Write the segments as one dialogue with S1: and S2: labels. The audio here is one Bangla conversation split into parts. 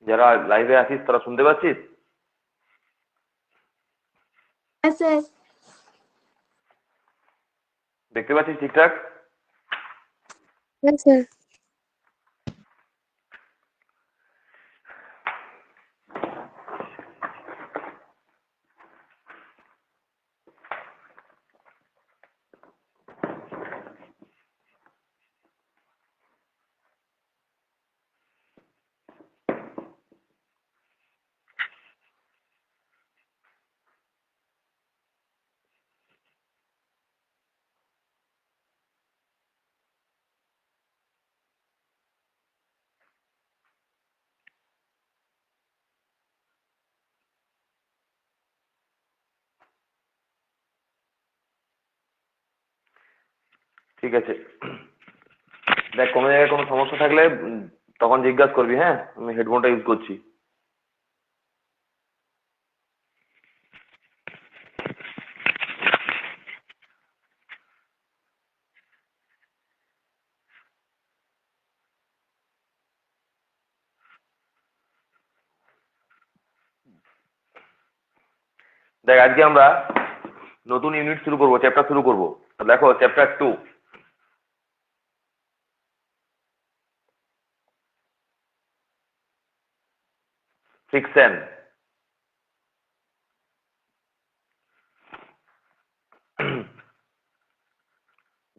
S1: যারা লাইভে আছিস তারা শুনতে পাচ্ছিস?
S2: হ্যাঁ স্যার।
S1: দেখতে পাচ্ছিস ঠিকঠাক?
S2: হ্যাঁ স্যার।
S1: ঠিক আছে, দেখ কোনো জায়গায় কোনো সমস্যা থাকলে তখন জিজ্ঞাসা করবি। হ্যাঁ, আমি হেডফোনটা ইউজ করছি। দেখ আজকে আমরা নতুন ইউনিট শুরু করবো, চ্যাপ্টার শুরু করবো। তো দেখো চ্যাপ্টার 2, ফ্রিকশন।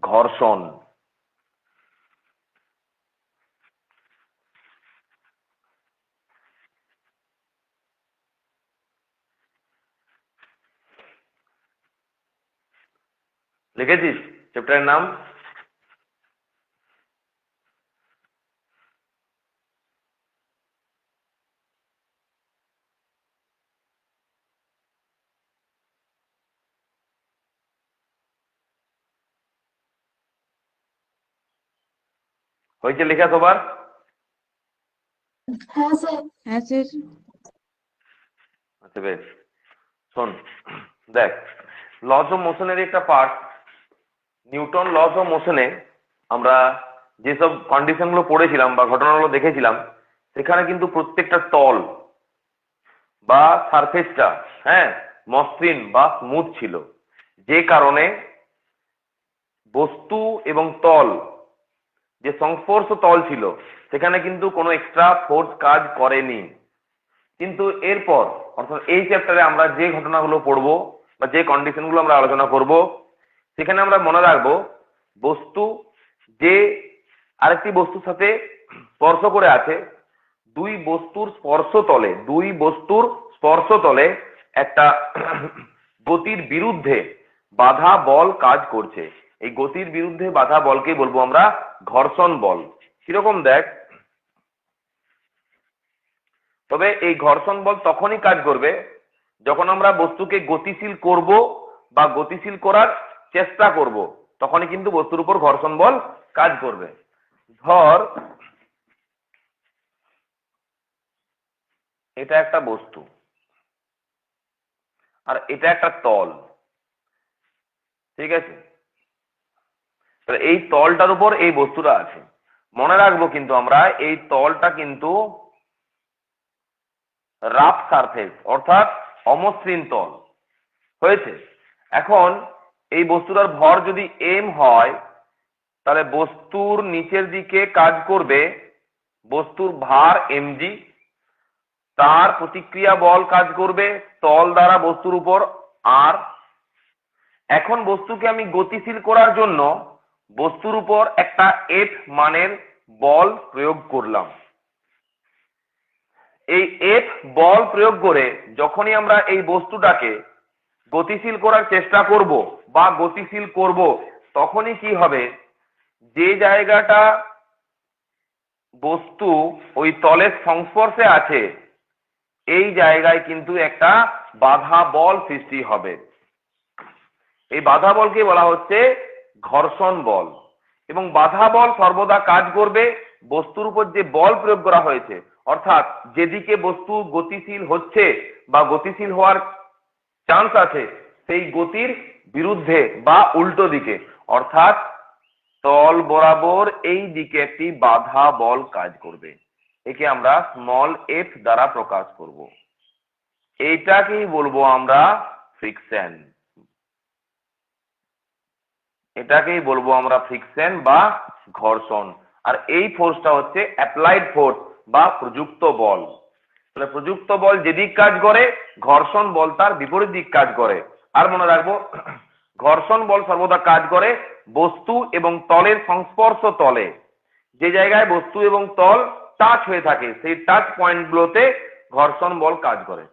S1: ঘর্ষণ। লিখেছিস চ্যাপ্টারের নাম? হয়েছে লেখা সবার?
S2: হ্যাঁ স্যার। হ্যাঁ স্যার।
S1: আচ্ছা বেশ, শোন। দেখ, লস অফ মোশনের একটা পার্ট, নিউটন লস অফ মোশনে আমরা যেসব কন্ডিশন গুলো পড়েছিলাম বা ঘটনাগুলো দেখেছিলাম, সেখানে কিন্তু প্রত্যেকটা তল বা সারফেসটা, হ্যাঁ, মসৃণ বা স্মুথ ছিল। যে কারণে বস্তু এবং তল, যে সংস্পর্শ তল ছিল, সেখানে কিন্তু কোনো এক্সট্রা ফোর্স কাজ করেনি। কিন্তু এরপর অর্থাৎ এই চ্যাপ্টারে আমরা যে ঘটনাগুলো পড়বো বা যে কন্ডিশনগুলো আমরা আলোচনা করব, সেখানে আমরা মনে রাখবো বস্তু যে আরেকটি বস্তুর সাথে স্পর্শ করে আছে, দুই বস্তুর স্পর্শ তলে একটা গতির বিরুদ্ধে বাধা বল কাজ করছে। এই গতির বিরুদ্ধে বাধা বলকে বলবো আমরা ঘর্ষণ বল। কিরকম দেখ, তবে এই ঘর্ষণ বল তখনই কাজ করবে যখন আমরা বস্তুকে গতিশীল করব বা গতিশীল করার চেষ্টা করব, তখনই কিন্তু বস্তুর উপর ঘর্ষণ বল কাজ করবে। ধর এটা একটা বস্তু আর এটা একটা তল, ঠিক আছে? তাহলে এই তলটার উপর এই বস্তুটা আছে। মনে রাখবো কিন্তু আমরা এই তলটা কিন্তু রাফ সারফেস, অর্থাৎ অমসৃণ তল হয়েছে। এখন এই বস্তুটার ভর যদি এম হয়, তাহলে বস্তুর নিচের দিকে কাজ করবে বস্তুর ভার mg, তার প্রতিক্রিয়া বল কাজ করবে তল দ্বারা বস্তুর উপর r। এখন বস্তুকে আমি গতিশীল করার জন্য বস্তুর উপর একটা F মানের বল প্রয়োগ করলাম। এই F বল প্রয়োগ করে যখনই আমরা এই বস্তুটাকে গতিশীল করার চেষ্টা করব বা গতিশীল করব, তখনই কি হবে, যে জায়গাটা বস্তু ওই তলের সংস্পর্শে আছে এই জায়গায় কিন্তু একটা বাধা বল সৃষ্টি হবে। এই বাধা বলকে বলা হচ্ছে ঘর্ষণ বল। এবং বাধা বল সর্বদা কাজ করবে বস্তুর উপর যে বল প্রয়োগ করা হয়েছে, অর্থাৎ যেদিকে বস্তু গতিশীল হচ্ছে বা গতিশীল হওয়ার চান্স আছে সেই গতির বিরুদ্ধে বা উল্টো দিকে, অর্থাৎ তল বরাবর এই দিকে একটি বাধা বল কাজ করবে। একে আমরা স্মল এফ দ্বারা প্রকাশ করব। এইটাকেই বলবো আমরা ফ্রিকশন। এটাকেই বলবো আমরা ফ্রিকশন বা ঘর্ষণ। আর এই ফোর্সটা হচ্ছে অ্যাপ্লাইড ফোর্স বা প্রযুক্ত বল। তাহলে প্রযুক্ত বল যেদিক কাজ করে, ঘর্ষণ বল তার বিপরীত দিক কাজ করে। আর মনে রাখবো, ঘর্ষণ বল সর্বদা কাজ করে বস্তু এবং তলের সংস্পর্শ তলে। যে জায়গায় বস্তু এবং তল টাচ হয়ে থাকে সেই টাচ পয়েন্ট গুলোতে ঘর্ষণ বল কাজ করে।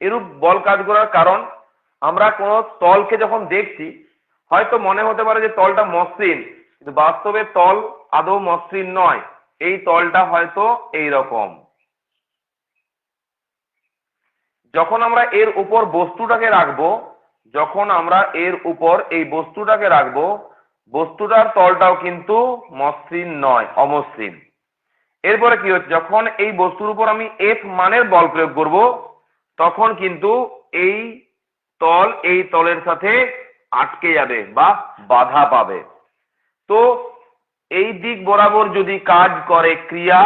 S1: এরূপ বল কাজ করার কারণ, আমরা কোন তলকে যখন দেখছি হয়তো মনে হতে পারে যে তলটা মসৃণ, কিন্তু বাস্তবে তল আদৌ মসৃণ নয়। এই তলটা হয়তো এই রকম। যখন আমরা এর উপর বস্তুটাকে রাখবো, যখন আমরা এর উপর এই বস্তুটাকে রাখবো, বস্তুটার তলটাও কিন্তু মসৃণ নয়, অমসৃণ। এরপরে কি হচ্ছে, যখন এই বস্তুর উপর আমি এফ মানের বল প্রয়োগ করব, তখন কিন্তু এই তল এই তলের সাথে আটকে যাবে বা বাধা পাবে। তো এই দিক বরাবর যদি কাজ করে ক্রিয়া,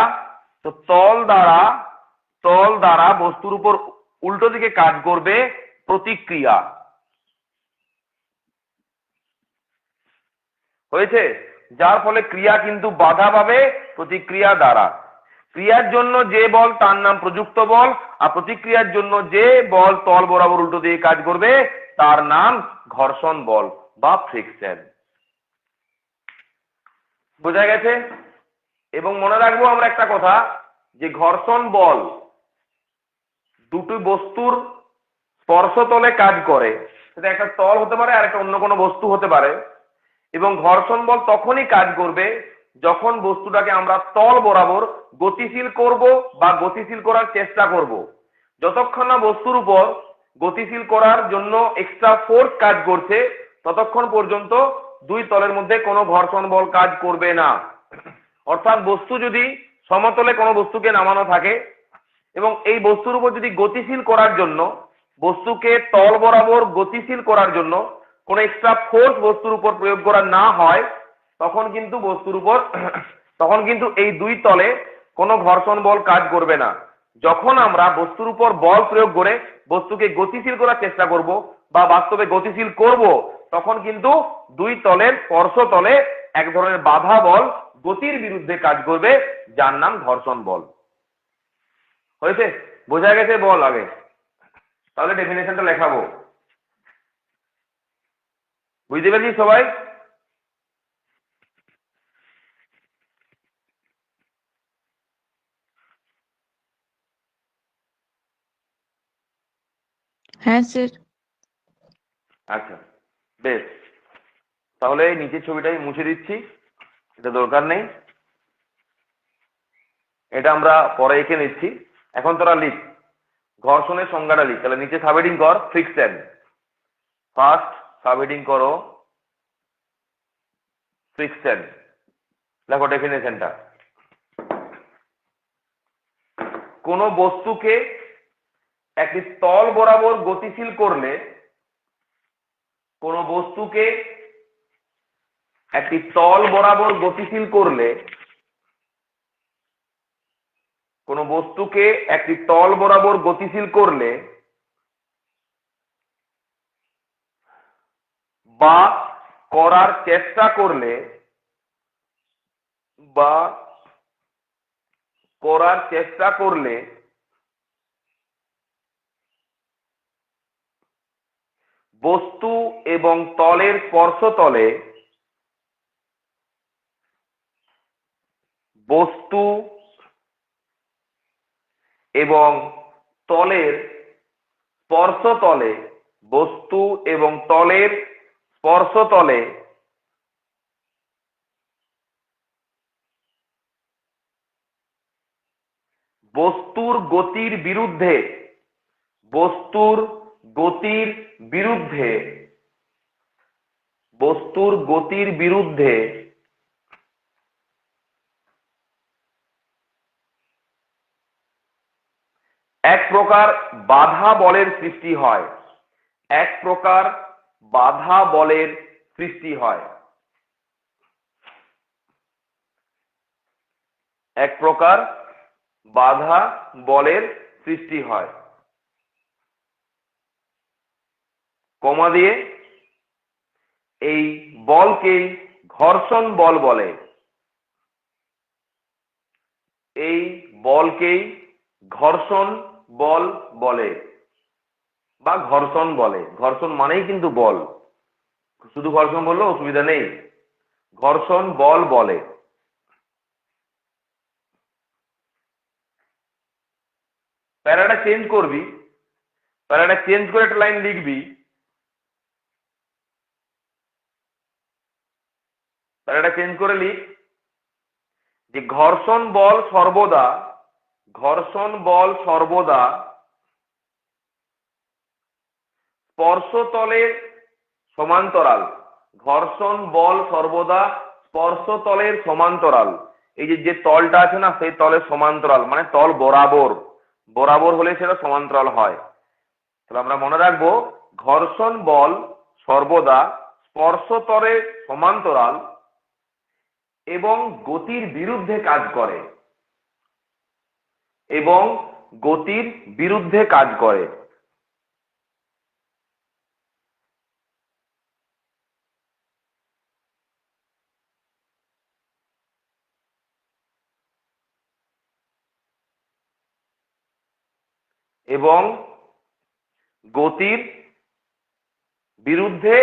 S1: তো তল দ্বারা বস্তুর উপর উল্টো দিকে কাজ করবে প্রতিক্রিয়া। হয়েছে? যার ফলে ক্রিয়া কিন্তু বাধা পাবে প্রতিক্রিয়া দ্বারা। ক্রিয়ার জন্য যে বল তার নাম প্রযুক্ত বল, আর প্রতিক্রিয়ার জন্য যে বল তল বরাবর উল্টো দিকে কাজ করবে তার নাম ঘর্ষণ বল বা ফ্রিকশন। বোঝা গেছে? এবং মনে রাখবো আমরা একটা কথা, যে ঘর্ষণ বল দুটি বস্তুর স্পর্শতলে কাজ করে। সেটা একটা তল হতে পারে আর একটা অন্য কোনো বস্তু হতে পারে। এবং ঘর্ষণ বল তখনই কাজ করবে যখন বস্তুটাকে আমরা তল বরাবর গতিশীল করব বা গতিশীল করার চেষ্টা করব। যতক্ষণ না বস্তুর উপর গতিশীল করার জন্য এক্সট্রা ফোর্স কাজ করছে, ততক্ষণ পর্যন্ত দুই তলের মধ্যে কোনো ঘর্ষণ বল কাজ করবে না। অর্থাৎ বস্তু যদি সমতলে কোনো বস্তুকে নামানো থাকে এবং এই বস্তুর উপর যদি গতিশীল করার জন্য, বস্তুকে তল বরাবর গতিশীল করার জন্য কোনো এক্সট্রা ফোর্স বস্তুর উপর প্রয়োগ করা না হয়, তখন কিন্তু এই দুই তলে কোনো ঘর্ষণ বল কাজ করবে না। যখন আমরা বস্তুর উপর বল প্রয়োগ করে বস্তুকে গতিশীল করার চেষ্টা করব বা বাস্তবে গতিশীল করব, তখন কিন্তু দুই তলের স্পর্শ তলে এক ধরনের বাধা বল গতির বিরুদ্ধে কাজ করবে, যার নাম ঘর্ষণ বল। হয়েছে? বোঝা গেছে বল আগে? তাহলে ডেফিনেশনটা লেখাবো। বুঝতে পেরেছি সবাই?
S2: হ্যাঁ স্যার।
S1: আচ্ছা, বেশ। তাহলে এই নিচের ছবিটাই মুছে দিচ্ছি, এটা দরকার নেই। এটা আমরা পরে এঁকে নিচ্ছি। এখন তোরা লিখ, ঘর্ষণের সংজ্ঞাটা লিখ। তাহলে নিচে সাবহেডিং কর ফ্রিকশন। ফার্স্ট সাবহেডিং করো ফ্রিকশন। দেখো ডেফিনেশনটা, কোন বস্তুকে একটি তল বরাবর গতিশীল করলে, কোন বস্তুকে একটি তল বরাবর গতিশীল করলে, কোন বস্তুকে একটি তল বরাবর গতিশীল করলে বা করার চেষ্টা করলে, বা করার চেষ্টা করলে বস্তু এবং তলের স্পর্শতলে, বস্তু এবং তলের স্পর্শতলে, বস্তু এবং তলের স্পর্শতলে বস্তুর গতির বিরুদ্ধে, বস্তুর গতির বিরুদ্ধে, বস্তুর গতির বিরুদ্ধে এক প্রকার বাধা বলের সৃষ্টি হয়, এক প্রকার বাধা বলের সৃষ্টি হয়, এক প্রকার বাধা বলের সৃষ্টি হয়, কমা দিয়ে এই বলকেই ঘর্ষণ বল বলে, এই বলকেই ঘর্ষণ বল বলে বা ঘর্ষণ বলে। ঘর্ষণ মানেই কিন্তু বল, শুধু ঘর্ষণ বললেও অসুবিধা নেই, ঘর্ষণ বল বলে। প্যারাটা চেঞ্জ করবি, প্যারাটা চেঞ্জ করে একটা লাইন লিখবি, প্যারাটা চেঞ্জ করে লিখ যে ঘর্ষণ বল সর্বদা, ঘর্ষণ বল সর্বদা স্পর্শতলের সমান্তরাল, ঘর্ষণ বল সর্বদা স্পর্শতলের সমান্তরাল। এই যে তলটা আছে না, সেই তলের সমান্তরাল, মানে তল বরাবর, বরাবর হলে সেটা সমান্তরাল হয়। তাহলে আমরা মনে রাখবো ঘর্ষণ বল সর্বদা স্পর্শতলের সমান্তরাল এবং গতির বিরুদ্ধে কাজ করে, এবং গতির বিরুদ্ধে কাজ করে। এবং গতির বিরুদ্ধে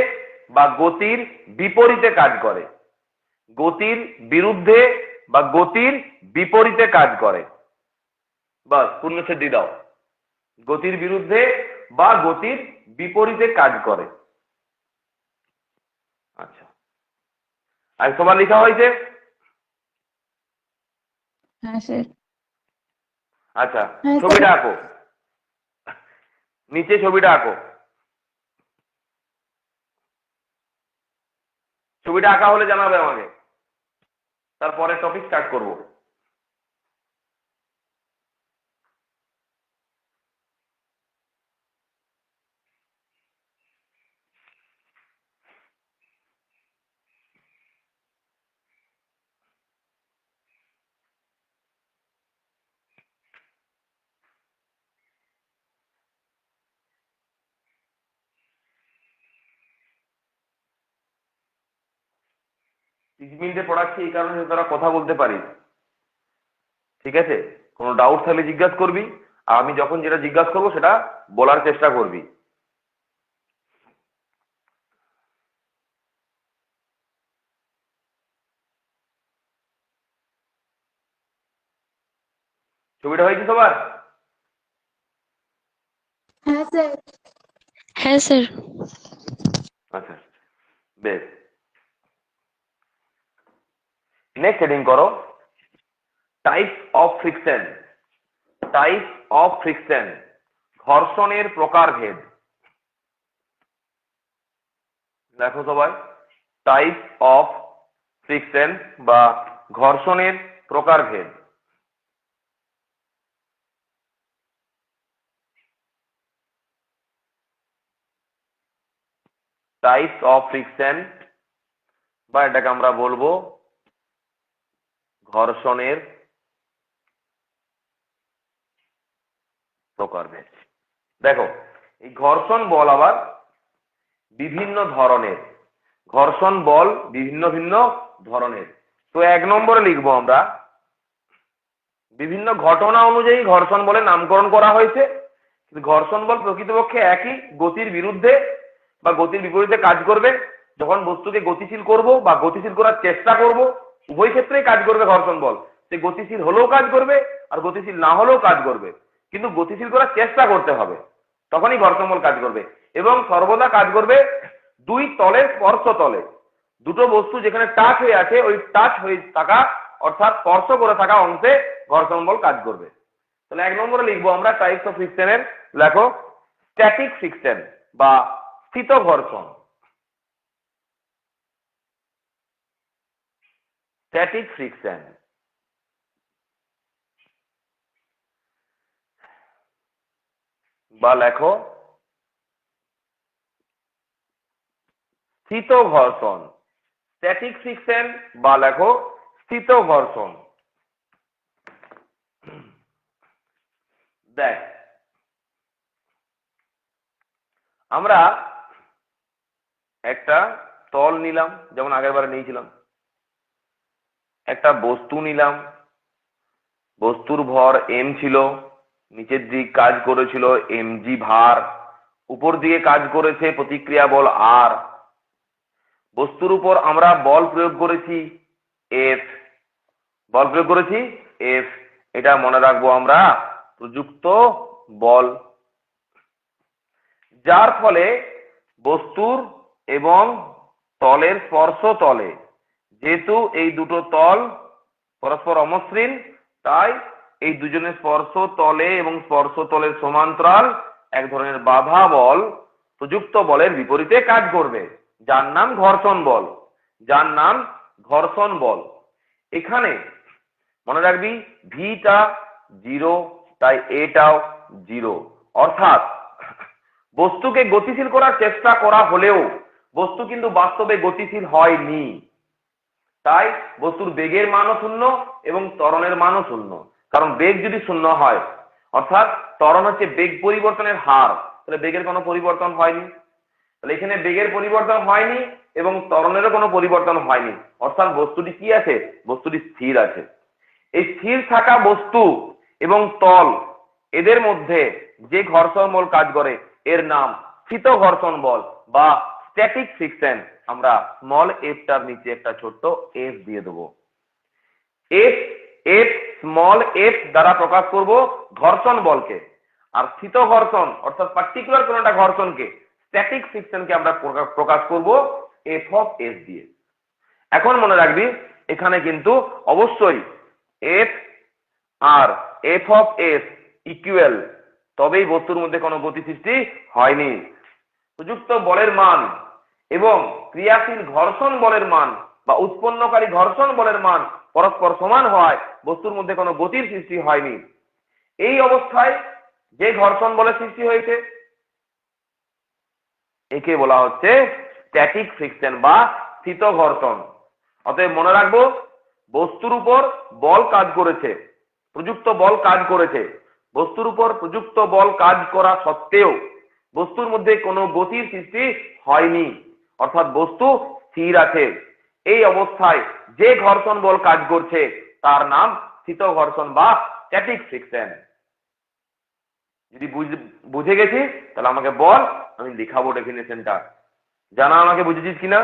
S1: বা গতির বিপরীতে কাজ করে, গতির বিরুদ্ধে বা গতির বিপরীতে কাজ করে। বাস পূর্ণচ্ছেদ দিয়ে দাও, গতির বিরুদ্ধে বা গতির বিপরীতে কাজ করে। আচ্ছা, আর তোমার লেখা হয়েছে?
S2: হ্যাঁ স্যার।
S1: আচ্ছা,
S2: হ্যাঁ
S1: ছবিটা
S2: স্যার।
S1: আঁকো, নিচে ছবিটা আঁকো। ছবিটা আঁকা হলে জানাবে আমাকে, তারপরে টপিক স্টার্ট করব। মিনিটে পড়াচ্ছি এই কারণে তোরা কথা বলতে পারিস, ঠিক আছে? কোনো ডাউট থাকলে জিজ্ঞাসা করবি, আর আমি যখন যেটা জিজ্ঞাসা করবো সেটা বলার চেষ্টা করবি। ছবিটা হয়েছে সবার?
S2: হ্যাঁ স্যার। হ্যাঁ স্যার।
S1: আচ্ছা বেশ, নেক্সট হেডিং করো types of friction, types of friction, ঘর্ষণের প্রকারভেদ। দেখো সবাই, টাইপস অফ ফ্রিকশন বা ঘর্ষণের প্রকারভেদ। টাইপস অফ ফ্রিকশন বা এটাকে আমরা বলবো ঘর্ষণের প্রকারভেদ। দেখো, এই ঘর্ষণ বল আবার বিভিন্ন ধরনের, ঘর্ষণ বল বিভিন্ন ভিন্ন ধরনের। তো 1 নম্বরে লিখবো আমরা বিভিন্ন ঘটনা অনুযায়ী ঘর্ষণ বলের নামকরণ করা হয়েছে। ঘর্ষণ বল প্রকৃতপক্ষে একই, গতির বিরুদ্ধে বা গতির বিপরীতে কাজ করবে। যখন বস্তুকে গতিশীল করব বা গতিশীল করার চেষ্টা করব, উভয় ক্ষেত্রেই কাজ করবে ঘর্ষণ বল। সে গতিশীল হলেও কাজ করবে আর গতিশীল না হলেও কাজ করবে, কিন্তু গতিশীল করার চেষ্টা করতে হবে, তখনই ঘর্ষণ বল কাজ করবে। এবং সর্বদা কাজ করবে দুই তলের স্পর্শ তলে। দুটো বস্তু যেখানে টাচ হয়ে আছে, ওই টাচ হয়ে থাকা অর্থাৎ স্পর্শ করে থাকা অংশে ঘর্ষণ বল কাজ করবে। তাহলে 1 নম্বরে লিখবো আমরা টাইপস অফ ফ্রিকশনের, লেখো স্ট্যাটিক ফ্রিকশন বা স্থিত ঘর্ষণ। স্ট্যাটিক ফ্রিকশন বা লেখো স্থিত ঘর্ষণ। স্ট্যাটিক ফ্রিকশন বা লেখো স্থিত ঘর্ষণ। দেখ, আমরা একটা তল নিলাম, যেমন আগের বারে নিয়েছিলাম। একটা বস্তু নিলাম, বস্তুর ভর এম ছিল, নিচের দিক কাজ করেছিল এমজি ভার, উপর দিকে কাজ করেছে প্রতিক্রিয়া বল আর। বস্তুর উপর আমরা বল প্রয়োগ করেছি এফ, বল প্রয়োগ করেছি এফ, এটা মনে রাখবো আমরা প্রযুক্ত বল। যার ফলে বস্তুর এবং তলের স্পর্শ তলে, যেহেতু এই দুটো তল পরস্পর অমসৃণ, তাই এই দুজনের স্পর্শ তলে এবং স্পর্শ তলের সমান্তরাল এক ধরনের বাধা বল প্রযুক্ত বলের বিপরীতে কাজ করবে, যার নাম ঘর্ষণ বল। যার নাম ঘর্ষণ বল। এখানে মনে রাখবি ভিটা 0, তাই এটাও 0। অর্থাৎ বস্তুকে গতিশীল করার চেষ্টা করা হলেও বস্তু কিন্তু বাস্তবে গতিশীল হয়নি। তাই বস্তুর বেগের মানও শূন্য এবং ত্বরণের মানও শূন্য। কারণ বেগ যদি শূন্য হয়, অর্থাৎ ত্বরণ হচ্ছে বেগ পরিবর্তনের হার, তাহলে বেগের কোনো পরিবর্তন হয়নি। তাহলে এখানে বেগের পরিবর্তন হয়নি এবং ত্বরণেরও কোনো পরিবর্তন হয়নি, অর্থাৎ বস্তুটি কি আছে? বস্তুটি স্থির আছে। এই স্থির থাকা বস্তু এবং তল, এদের মধ্যে যে ঘর্ষণ বল কাজ করে এর নাম স্থিত ঘর্ষণ বল বা স্ট্যাটিক ফ্রিকশন। আমরা স্মল এফ টার নিচে একটা ছোট্ট এফ দিয়ে দেবো। এফ এফ স্মল এফ দ্বারা প্রকাশ করব ঘর্ষণ বলকে, আর স্থিত ঘর্ষণ অর্থাৎ পার্টিকুলার কোন একটা ঘর্ষণকে, স্ট্যাটিক ফ্রিকশনকে আমরা প্রকাশ করব এফ অফ এস দিয়ে। এখন মনে রাখবি এখানে কিন্তু অবশ্যই এফ আর এফ অফ এস ইকুয়াল, তবেই বস্তুর মধ্যে কোনো গতি সৃষ্টি হয়নি। প্রযুক্ত বলের মান এবং ক্রিয়াশীল ঘর্ষণ বলের মান বা উৎপন্নকারী ঘর্ষণ বলের মান পরস্পর সমান হওয়ায় বস্তুর মধ্যে কোনো গতির সৃষ্টি হয়নি। এই অবস্থায় যে ঘর্ষণ বলের সৃষ্টি হয়েছে একে বলা হচ্ছে স্ট্যাটিক ফ্রিকশন বা স্থিত ঘর্ষণ। অতএব মনে রাখবো বস্তুর উপর বল কাজ করেছে, প্রযুক্ত বল কাজ করেছে, বস্তুর উপর প্রযুক্ত বল কাজ করা সত্ত্বেও বস্তুর মধ্যে কোনো গতির সৃষ্টি হয়নি, অর্থাৎ বস্তু স্থির আছে। এই অবস্থায় যে ঘর্ষণ বল কাজ করছে তার নাম স্থিত ঘর্ষণ বা স্ট্যাটিক ফ্রিকশন। যদি বুঝে গেছিস তাহলে আমাকে বল, আমি লিখাবো ডেফিনেশনটা। জানা আমাকে বুঝেছিস কিনা?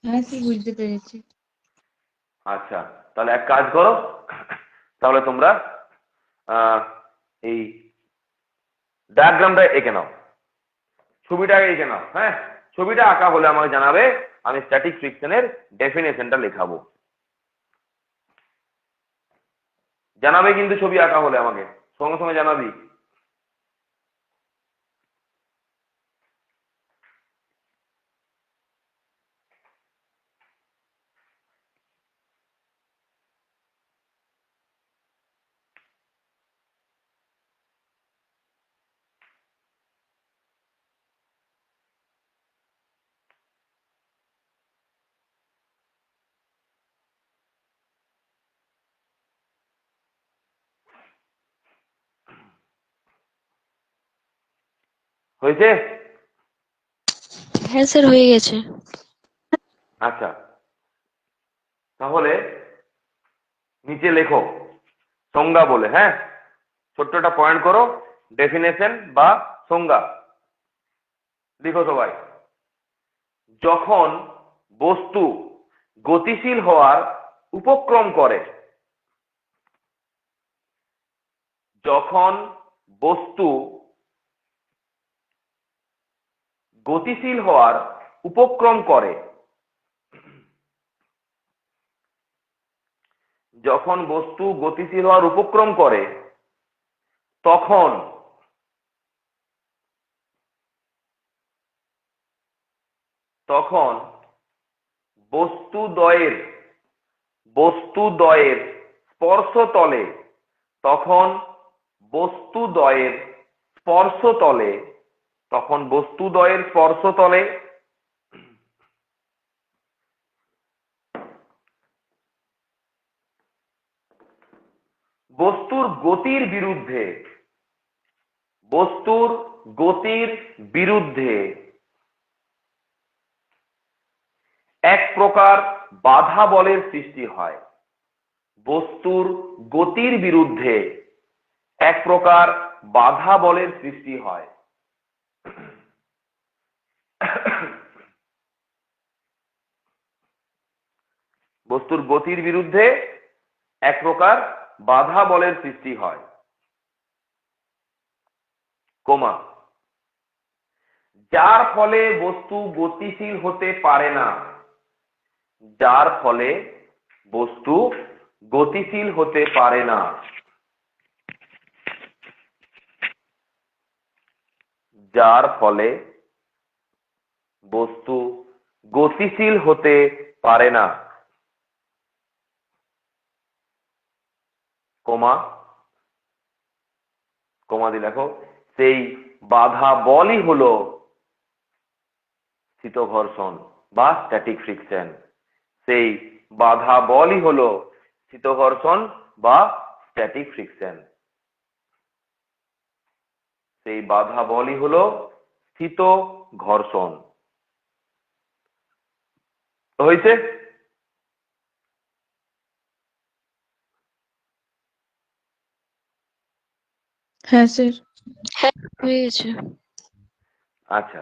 S2: হ্যাঁ স্যার, বুঝতে পেরেছি।
S1: আচ্ছা, তাহলে এক কাজ করো, তাহলে তোমরা এই ডায়াগ্রামটা এঁকে নাও, ছবিটা এঁকে নাও। হ্যাঁ, ছবিটা আঁকা হলে আমাকে জানাবে, আমি স্ট্যাটিক ফ্রিকশনের ডেফিনেশনটা লেখাবো। জানাবে কিন্তু ছবি আঁকা হলে আমাকে সঙ্গে সঙ্গে জানাবি। হয়েছে?
S2: হ্যাঁ স্যার, হয়ে গেছে।
S1: আচ্ছা, তাহলে নিচে লেখো সংজ্ঞা বলে। হ্যাঁ, ছোট্ট একটা পয়েন্ট করো, ডেফিনেশন বা সংজ্ঞা লিখো সবাই। যখন বস্তু গতিশীল হওয়ার উপক্রম করে, যখন বস্তু গতিশীল হওয়ার উপক্রম করে, যখন বস্তু গতিশীল হওয়ার উপক্রম করে তখন তখন বস্তুদ্বয়ের স্পর্শতলে তখন বস্তুদ্বয়ের স্পর্শতলে তখন বস্তুদ্বয়ের স্পর্শতলে বস্তুর গতির বিরুদ্ধে এক প্রকার বাধা বলের সৃষ্টি হয়। বস্তুর গতির বিরুদ্ধে এক প্রকার বাধা বলের সৃষ্টি হয়। বস্তুর গতির বিরুদ্ধে এক প্রকার বাধা বলের সৃষ্টি হয়, কোমা, যার ফলে বস্তু গতিশীল হতে পারে না। যার ফলে বস্তু গতিশীল হতে পারে না। যার ফলে বস্তু গতিশীল হতে পারে না, কোমা দিয়ে লেখো, সেই বাধা বলই হলো স্থিত ঘর্ষণ বা স্ট্যাটিক ফ্রিকশন। সেই বাধা বলই হলো স্থিত ঘর্ষণ বা স্ট্যাটিক ফ্রিকশন। সেই বাধা বলই হলো স্থিত ঘর্ষণ। হয়েছে?
S2: হ্যাঁ স্যার। হ্যাঁ হয়ে গেছে।
S1: আচ্ছা,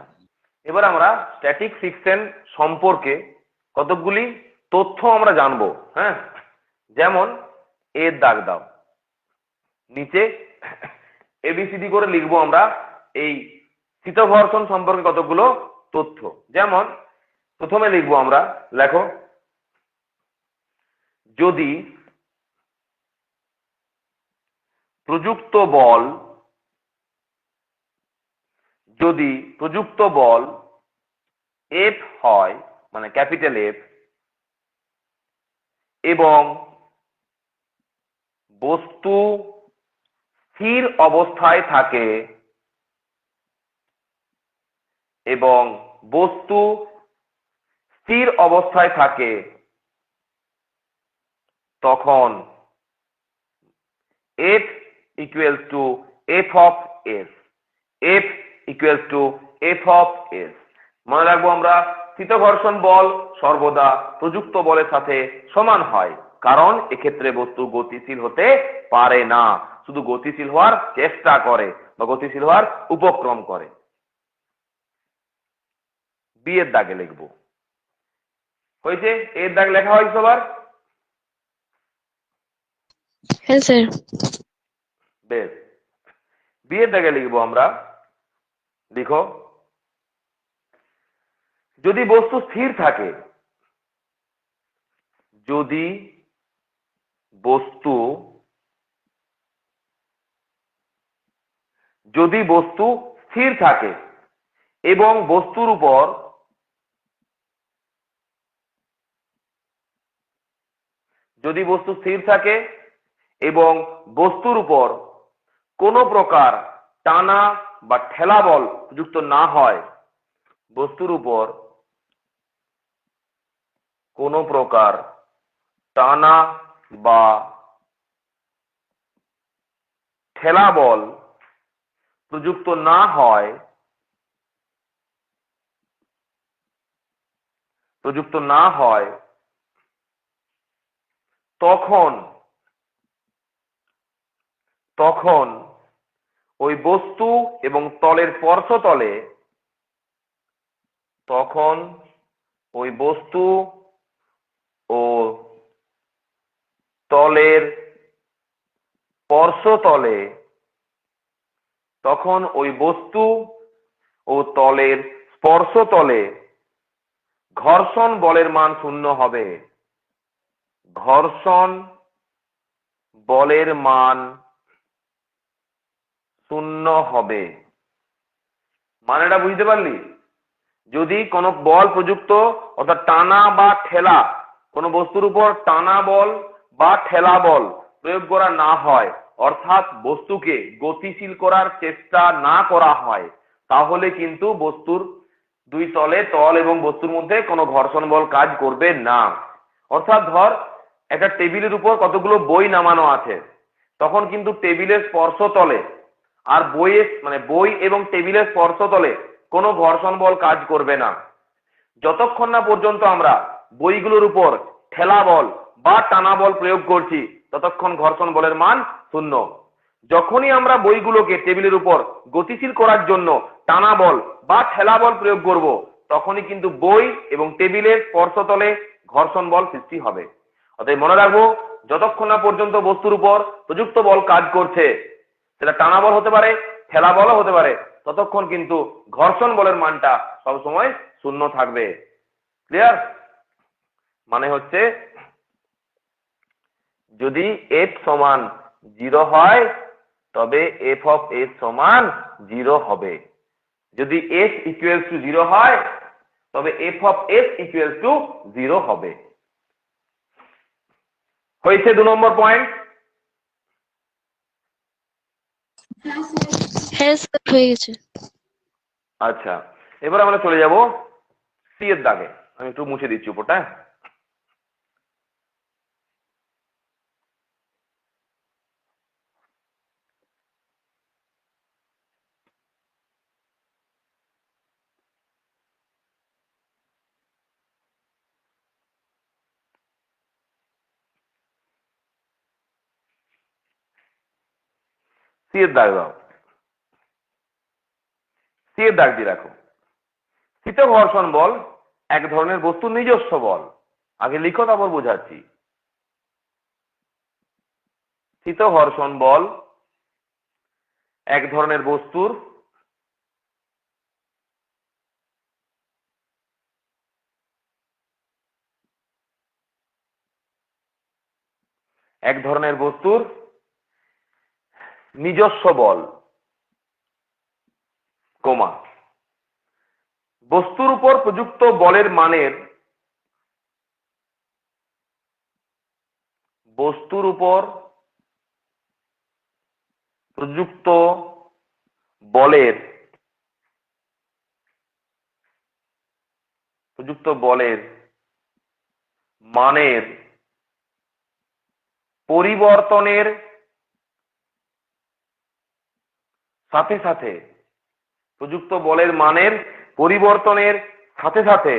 S1: এবার আমরা স্ট্যাটিক ফ্রিকশন সম্পর্কে কতগুলি তথ্য আমরা জানবো। হ্যাঁ, যেমন এর দাগ দাও, নিচে এবিসিডি করে লিখবো আমরা এই স্থিত ঘর্ষণ সম্পর্কে কতগুলো তথ্য। যেমন প্রথমে লিখবো আমরা, লেখো, যদি প্রযুক্ত বল এফ হয়, মানে ক্যাপিটাল এফ, এবং বস্তু স্থির অবস্থায় থাকে, তখন F equals to F of S. F equals to F of S. মনে রাখবো আমরা, স্থিত ঘর্ষণ বল সর্বদা প্রযুক্ত বলের সাথে সমান হয়, কারণ এক্ষেত্রে বস্তু গতিশীল হতে পারে না, শুধু গতিশীল হওয়ার চেষ্টা করে বা গতিশীল হওয়ার উপক্রম করে। বি এর দাগে লিখবো। হয়েছে? এর দাগ লেখা হয় সবার?
S2: হ্যাঁ স্যার।
S1: বেশ, বি এর দাগে লিখবো আমরা, লিখো, যদি বস্তু স্থির থাকে, যদি বস্তু স্থির থাকে এবং বস্তুর উপর কোনো প্রকার টানা বা ঠেলা বল যুক্ত না হয়, বস্তুর উপর কোনো প্রকার টানা বা ঠেলা বল প্রযুক্ত না হয়, তখন ওই বস্তু এবং তলের স্পর্শতলে, তখন ওই বস্তু ও তলের স্পর্শতলে, তখন ওই বস্তু ও তলের স্পর্শতলে ঘর্ষণ বলের মান শূন্য হবে। ঘর্ষণ বলের মান শূন্য হবে। মানেটা বুঝতে পারলি? যদি কোনো বল প্রযুক্ত অর্থাৎ টানা বা ঠেলা, কোনো বস্তুর উপর টানা বল বা ঠেলা বল প্রয়োগ করা না হয়, অর্থাৎ বস্তুকে গতিশীল করার চেষ্টা না করা হয়, তাহলে কিন্তু বস্তুর দুই তলে, তল এবং বস্তুর মধ্যে কোনো ঘর্ষণ বল কাজ করবে না। অর্থাৎ ধর একটা টেবিলের উপর কতগুলো বই নামানো আছে, তখন কিন্তু টেবিলের স্পর্শ তলে আর বই এবং টেবিলের স্পর্শ তলে কোনো ঘর্ষণ বল কাজ করবে না, যতক্ষণ না পর্যন্ত আমরা বইগুলোর উপর ঠেলা বল বা টানা বল প্রয়োগ করছি, ততক্ষণ ঘর্ষণ বলের মান শূন্য। যখনই আমরা বইগুলোকে টেবিলের উপর গতিশীল করার জন্য টানা বল বা ঠেলা বল প্রয়োগ করব, তখনই কিন্তু বই এবং টেবিলের স্পর্শতলে ঘর্ষণ বল সৃষ্টি হবে। অতএব মনে রাখবো, যতক্ষণ না পর্যন্ত বস্তুর উপর প্রযুক্ত বল কাজ করছে, সেটা টানা বল হতে পারে, ঠেলা বলও হতে পারে, ততক্ষণ কিন্তু ঘর্ষণ বলের মানটা সবসময় শূন্য থাকবে। ক্লিয়ার? মানে হচ্ছে, যদি এফ সমান 0 হয় তবে এফ অফ এস সমান 0 হবে। যদি এফ ইকুয়ালস টু 0 হয় তবে F of S equals to 0 হবে। হয়েছে 2 নম্বর পয়েন্ট?
S2: হ্যাঁ স্যার, হয়ে গেছে।
S1: আচ্ছা, এবার আমরা চলে যাব সি এর দাগে। আমি একটু মুছে দিচ্ছি উপরটা। সি এর দাগ দাও। সি এর দাগ দিয়ে রাখো। স্থিত ঘর্ষণ বল এক ধরনের বস্তুর নিজস্ব বল। আগে লিখো, তারপর বোঝাচ্ছি। স্থিত ঘর্ষণ বল এক ধরনের বস্তুর নিজস্ব বল, কোমা বস্তুর উপর প্রযুক্ত বলের মানের বস্তুর উপর প্রযুক্ত বলের মানের পরিবর্তনের সাথে সাথে প্রযুক্ত বলের মানের পরিবর্তনের সাথে সাথে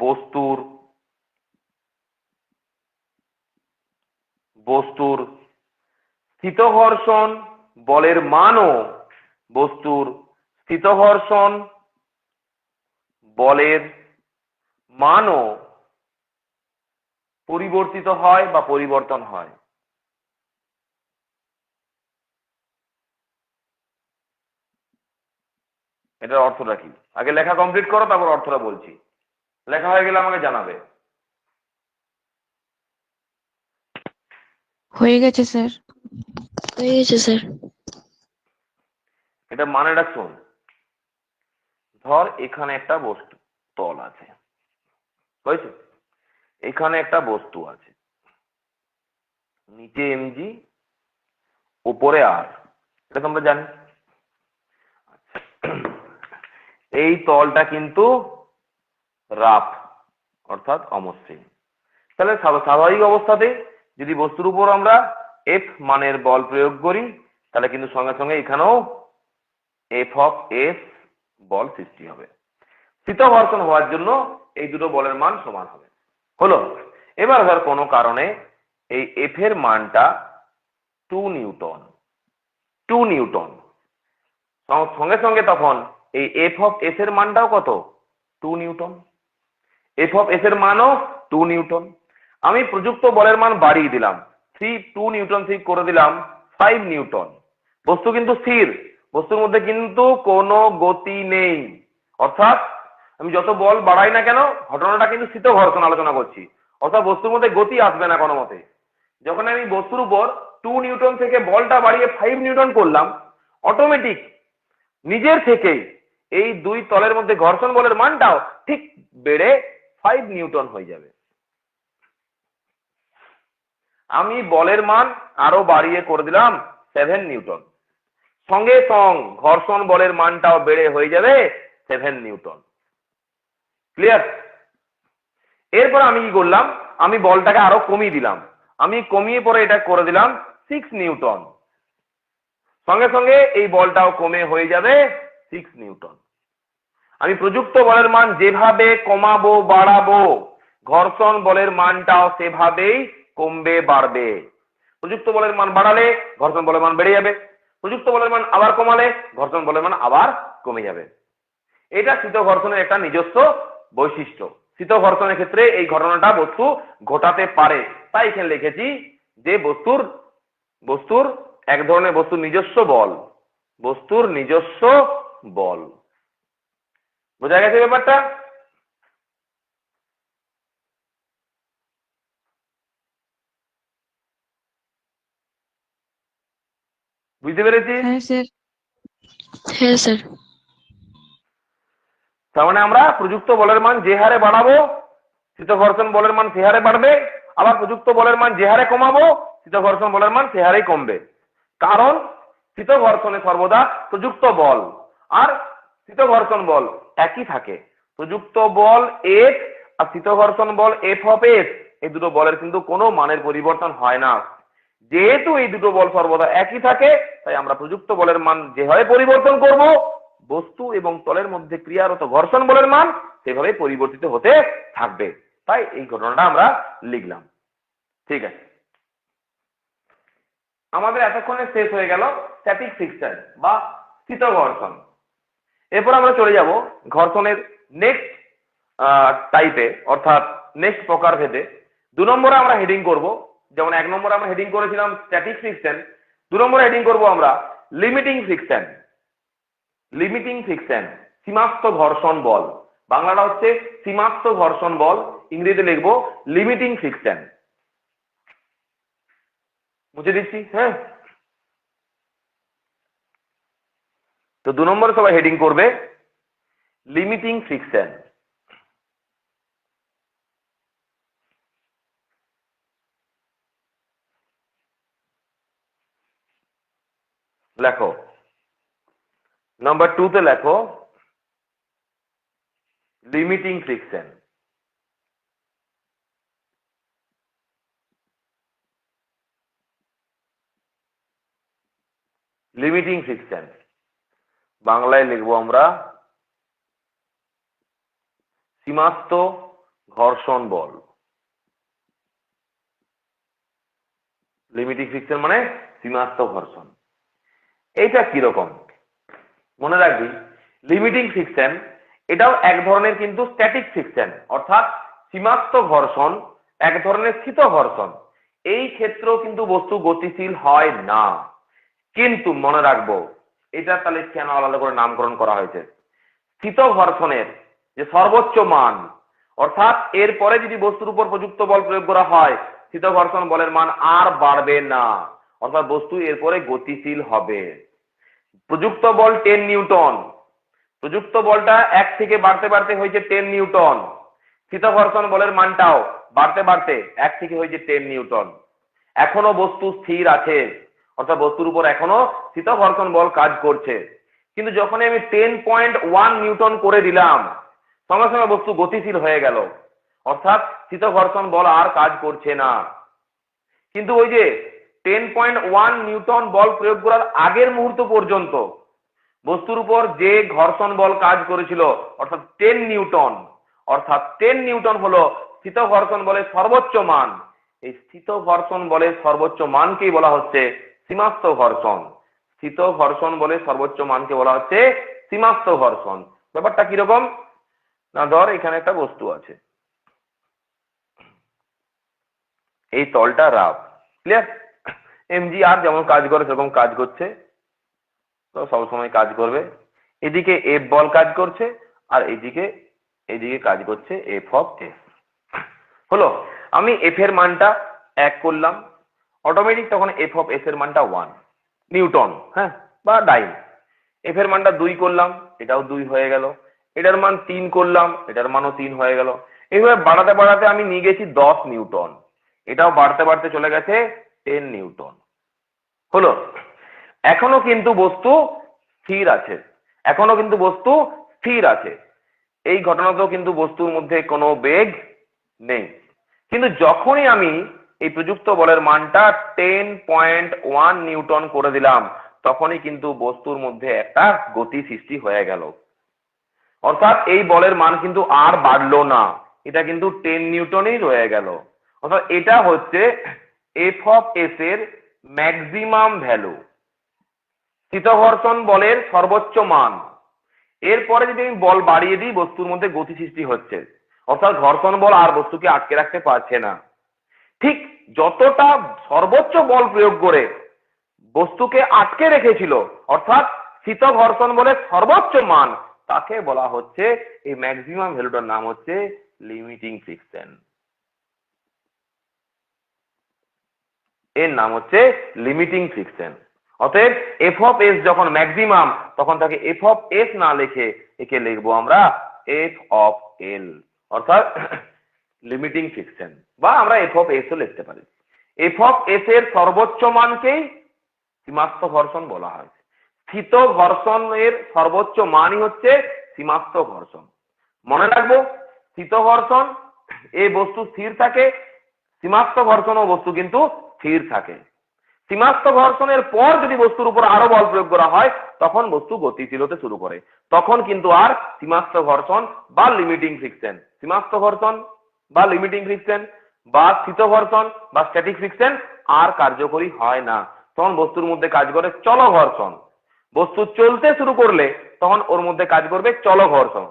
S1: বস্তুর স্থিত ঘর্ষণ বলের মানও বস্তুর স্থিত ঘর্ষণ বলের মানও পরিবর্তিত হয় বা পরিবর্তন হয়। এটার অর্থটা কি? আগে লেখা কমপ্লিট করো, তারপর অর্থটা বলছি। লেখা হয়ে গেলে আমাকে জানাবে।
S2: হয়ে গেছে স্যার। হয়ে গেছে স্যার।
S1: এটা মানেটা শোন। ধর এখানে একটা বস্তু তল আছে, বুঝছো? এখানে একটা বস্তু আছে, নিচে এমজি, উপরে আর, এটা তোমরা জানি। এই তলটা কিন্তু রাফ অর্থাৎ অমসৃণ। তাহলে স্বাভাবিক অবস্থাতে যদি বস্তুর উপর আমরা এফ মানের বল প্রয়োগ করি, তাহলে কিন্তু সঙ্গে সঙ্গে এখানেও এফ অফ এস বল সৃষ্টি হবে। স্থিত ঘর্ষণ হওয়ার জন্য এই দুটো বলের মান সমান হবে। হলো? এবার ধর কোনো কারণে এই এফ এর মানটা 2 নিউটন, সঙ্গে সঙ্গে তখন এই এফ অফ এস এর মানটাও কত? 2 নিউটন। এফ অফ এস এর মানও 2 নিউটন। আমি প্রযুক্ত বলের মান বাড়িয়ে দিলাম, 2 নিউটন থেকে করে দিলাম 5 নিউটন। বস্তু কিন্তু স্থির, বস্তুর মধ্যে কিন্তু কোনো গতি নেই। অর্থাৎ আমি যত বল বাড়াই না কেন, ঘটনাটা কিন্তু স্থিত ঘর্ষণ আলোচনা করছি, অর্থাৎ বস্তুর মধ্যে গতি আসবে না কোনো মতে। যখন আমি বস্তুর উপর 2 নিউটন থেকে বলটা বাড়িয়ে 5 নিউটন করলাম, অটোমেটিক নিজের থেকেই এই দুই তলের মধ্যে ঘর্ষণ বলের মানটাও ঠিক বেড়ে 5 নিউটন হয়ে যাবে। আমি বলের মান আরো বাড়িয়ে করে দিলাম 7 নিউটন, সঙ্গে সঙ্গে ঘর্ষণ বলের মানটাও বেড়ে হয়ে যাবে 7 নিউটন। ক্লিয়ার? এরপর আমি কি করলাম, আমি বলটাকে আরো কমিয়ে দিলাম, আমি কমিয়ে পরে এটা করে দিলাম 6 নিউটন, সঙ্গে সঙ্গে এই বলটাও কমে হয়ে যাবে 6 নিউটন। আমি প্রযুক্ত বলের মান যেভাবে কমাবো বাড়াবো, ঘর্ষণ বলের মানটাও সেভাবেই কমবে বাড়বে। প্রযুক্ত বলের মান বাড়ালে ঘর্ষণ বলের মান বেড়ে যাবে, প্রযুক্ত বলের মান আবার কমালে ঘর্ষণ বলের মান আবার কমে যাবে। এটা স্থিত ঘর্ষণের একটা নিজস্ব বৈশিষ্ট্য। স্থিত ঘর্ষণের ক্ষেত্রে এই ঘটনাটা বস্তু ঘটাতে পারে, তাই এখানে লিখেছি যে বস্তুর এক ধরনের বস্তুর নিজস্ব বল, বস্তুর নিজস্ব বল। বোঝা গেছে ব্যাপারটা? বুঝতে পেরেছি?
S2: হ্যাঁ স্যার। হ্যাঁ স্যার।
S1: তার মানে আমরা প্রযুক্ত বলের মান যে হারে বাড়াবো স্থিত ঘর্ষণ বলের মান সে হারে বাড়বে, আবার প্রযুক্ত বলের মান যে হারে কমাবো স্থিত ঘর্ষণ বলের মান সে হারেই কমবে। কারণ স্থিত ঘর্ষণে সর্বদা প্রযুক্ত বল আর স্থিত ঘর্ষণ বল একই থাকে। প্রযুক্ত বল এফ আর স্থিত ঘর্ষণ বল এফ অফ এস, এই দুটো বলের কিন্তু কোনো মানের পরিবর্তন হয় না। যেহেতু এই দুটো বল সর্বদা একই থাকে, তাই আমরা প্রযুক্ত বলের মান যেভাবে পরিবর্তন করব, বস্তু এবং তলের মধ্যে ক্রিয়ারত ঘর্ষণ বলের মান সেভাবে পরিবর্তিত হতে থাকবে। তাই এই ঘটনাটা আমরা লিখলাম। ঠিক আছে, আমাদের এতক্ষণে শেষ হয়ে গেল স্ট্যাটিক ফ্রিকশন বা স্থিত ঘর্ষণ। এরপর আমরা চলে যাব ঘর্ষণের নেক্সট টাইপে, অর্থাৎ নেক্সট প্রকার ভেদে। 2 নম্বরে আমরা হেডিং করব, যেমন 1 নম্বরে আমরা হেডিং করেছিলাম স্ট্যাটিক ফ্রিকশন, 2 নম্বরে হেডিং করব আমরা লিমিটিং ফ্রিকশন। লিমিটিং ফ্রিকশন, সীমাস্থ ঘর্ষণ বল। বাংলাটা হচ্ছে সীমাস্থ ঘর্ষণ বল, ইংরেজিতে লিখবো লিমিটিং ফ্রিকশন। বুঝে দিচ্ছি? হ্যাঁ, তো 2 নম্বরে সবাই হেডিং করবে লিমিটিং ফ্রিকশন। লেখো নাম্বার 2 তে লেখো লিমিটিং ফ্রিকশন। লিমিটিং ফ্রিকশন বাংলায় লিখবো আমরা সীমাস্থ ঘর্ষণ বল। লিমিটিং ফ্রিকশন মানে সীমাস্থ ঘর্ষণ। এইটা কিরকম মনে রাখবি, লিমিটিং ফ্রিকশন এটাও এক ধরনের কিন্তু স্ট্যাটিক ফ্রিকশন, অর্থাৎ সীমাস্থ ঘর্ষণ এক ধরনের স্থিত ঘর্ষণ। এই ক্ষেত্রেও কিন্তু বস্তু গতিশীল হয় না, কিন্তু মনে রাখবো এটা তাহলে কেন আলাদা করে নামকরণ করা হয়েছে। স্থিত ঘর্ষণের যে সর্বোচ্চ মান, অর্থাৎ এরপরে যদি বস্তুর উপর প্রযুক্ত বল প্রয়োগ করা হয়, স্থিত ঘর্ষণ বলের মান আর বাড়বে না, অর্থাৎ বস্তু এরপরে গতিশীল হবে। প্রযুক্ত বল 10 নিউটন, প্রযুক্ত বলটা 1 থেকে বাড়তে বাড়তে হয়েছে 10 নিউটন, স্থিত ঘর্ষণ বলের মানটাও বাড়তে বাড়তে 1 থেকে হয়েছে 10 নিউটন। এখনো বস্তু স্থির আছে, অর্থাৎ বস্তুর উপর এখনো স্থিত ঘর্ষণ বল কাজ করছে। কিন্তু যখন আমি 10.1 নিউটন করে দিলাম, সঙ্গে সঙ্গে বস্তু গতিশীল হয়ে গেল, অর্থাৎ স্থিত ঘর্ষণ বল আর কাজ করছে না। কিন্তু ওই যে 10.1 নিউটন বল প্রয়োগ করার আগের মুহূর্ত পর্যন্ত বস্তুর উপর যে ঘর্ষণ বল কাজ করেছিল, অর্থাৎ 10 নিউটন, অর্থাৎ 10 নিউটন হলো স্থিত ঘর্ষণ বলের সর্বোচ্চ মান। এই স্থিত ঘর্ষণ বলের সর্বোচ্চ মানকেই বলা হচ্ছে সীমাস্থ ঘর্ষণ। স্থিত ঘর্ষণ বলের সর্বোচ্চ মানকে বলা হচ্ছে সীমাস্থ ঘর্ষণ। ব্যাপারটা কিরকম না, ধর এখানে একটা বস্তু আছে, এই তলটা রাফ, ক্লিয়ার? এমজিআর যেমন কাজ করে সেরকম কাজ করছে, তো সবসময় কাজ করবে। এদিকে এফ বল কাজ করছে আর এদিকে কাজ করছে এফ অফ এস। হলো, আমি এফ এর মানটা 1 করলাম, অটোমেটিক তখন এফ অফ এস এর মানটা 1 নিউটন, হ্যাঁ, বা ডাইন। এফ এর মানটা 2 করলাম, এটাও 2 হয়ে গেল। এটার মান 3 করলাম, এটার মানও 3 হয়ে গেল। এইভাবে বাড়াতে বাড়াতে আমি নিয়ে গেছি 10 নিউটন, এটাও বাড়তে বাড়তে চলে গেছে 10 নিউটন। হলো। এখনো কিন্তু বস্তু স্থির আছে, এখনো কিন্তু বস্তু স্থির আছে। এই ঘটনাতেও কিন্তু বস্তুর মধ্যে কোনো বেগ নেই। কিন্তু যখনই আমি এই প্রযুক্ত বলের মানটা 10.1 নিউটন করে দিলাম, তখনই কিন্তু বস্তুর মধ্যে একটা গতি সৃষ্টি হয়ে গেল। অর্থাৎ এই বলের মান কিন্তু আর বাড়লো না, এটা কিন্তু 10 নিউটনই রয়ে গেল। অর্থাৎ এটা হচ্ছে এফ অফ এস এর ম্যাক্সিমাম ভ্যালু, স্থিতঘর্ষণ বলের সর্বোচ্চ মান। এরপরে যদি আমি বল বাড়িয়ে দিই, বস্তুর মধ্যে গতি সৃষ্টি হচ্ছে, অর্থাৎ ঘর্ষণ বল আর বস্তুকে আটকে রাখতে পারছে না। ঠিক যতটা সর্বোচ্চ বল প্রয়োগ করে বস্তুকে আটকে রেখেছিল, অর্থাৎ স্থিত ঘর্ষণ বলের সর্বোচ্চ মান, তাকে বলা হচ্ছে, এই ম্যাক্সিমাম ভ্যালুটার নাম হচ্ছে লিমিটিং ফ্রিকশন। এর নাম হচ্ছে লিমিটিং ফ্রিকশন। অতএব এফ অফ এস যখন ম্যাক্সিমাম, তখন তাকে এফ অফ এস না লিখে একে লিখবো আমরা এফ অফ এল, অর্থাৎ লিমিটিং ফ্রিকশন, বা আমরা এফ অফ এস ও লিখতে পারি। এফ অফ এস এর সর্বোচ্চ মানকেই সীমাস্থ ঘর্ষণ বলা হয়। স্থিত ঘর্ষণের সর্বোচ্চ মানই হচ্ছে সীমাস্থ ঘর্ষণ। মনে রাখবো, স্থিত ঘর্ষণ এই বস্তু স্থির থাকে, সীমাস্থ ঘর্ষণ ও বস্তু কিন্তু স্থির থাকে। সীমাস্থ ঘর্ষণের পর যদি বস্তুর উপর আরো বল প্রয়োগ করা হয়, তখন বস্তু গতিশীল হতে শুরু করে, তখন কিন্তু আর সীমাস্থ ঘর্ষণ বা লিমিটিং ফ্রিকশন, সীমাস্থ ঘর্ষণ বা লিমিটিং ফ্রিকশন বা স্থিত ঘর্ষণ বা স্ট্যাটিক ফ্রিকশন আর কার্যকরী হয় না। তখন বস্তুর মধ্যে কাজ করে চল ঘর্ষণ। বস্তু চলতে শুরু করলে তখন ওর মধ্যে কাজ করবে চল ঘর্ষণ।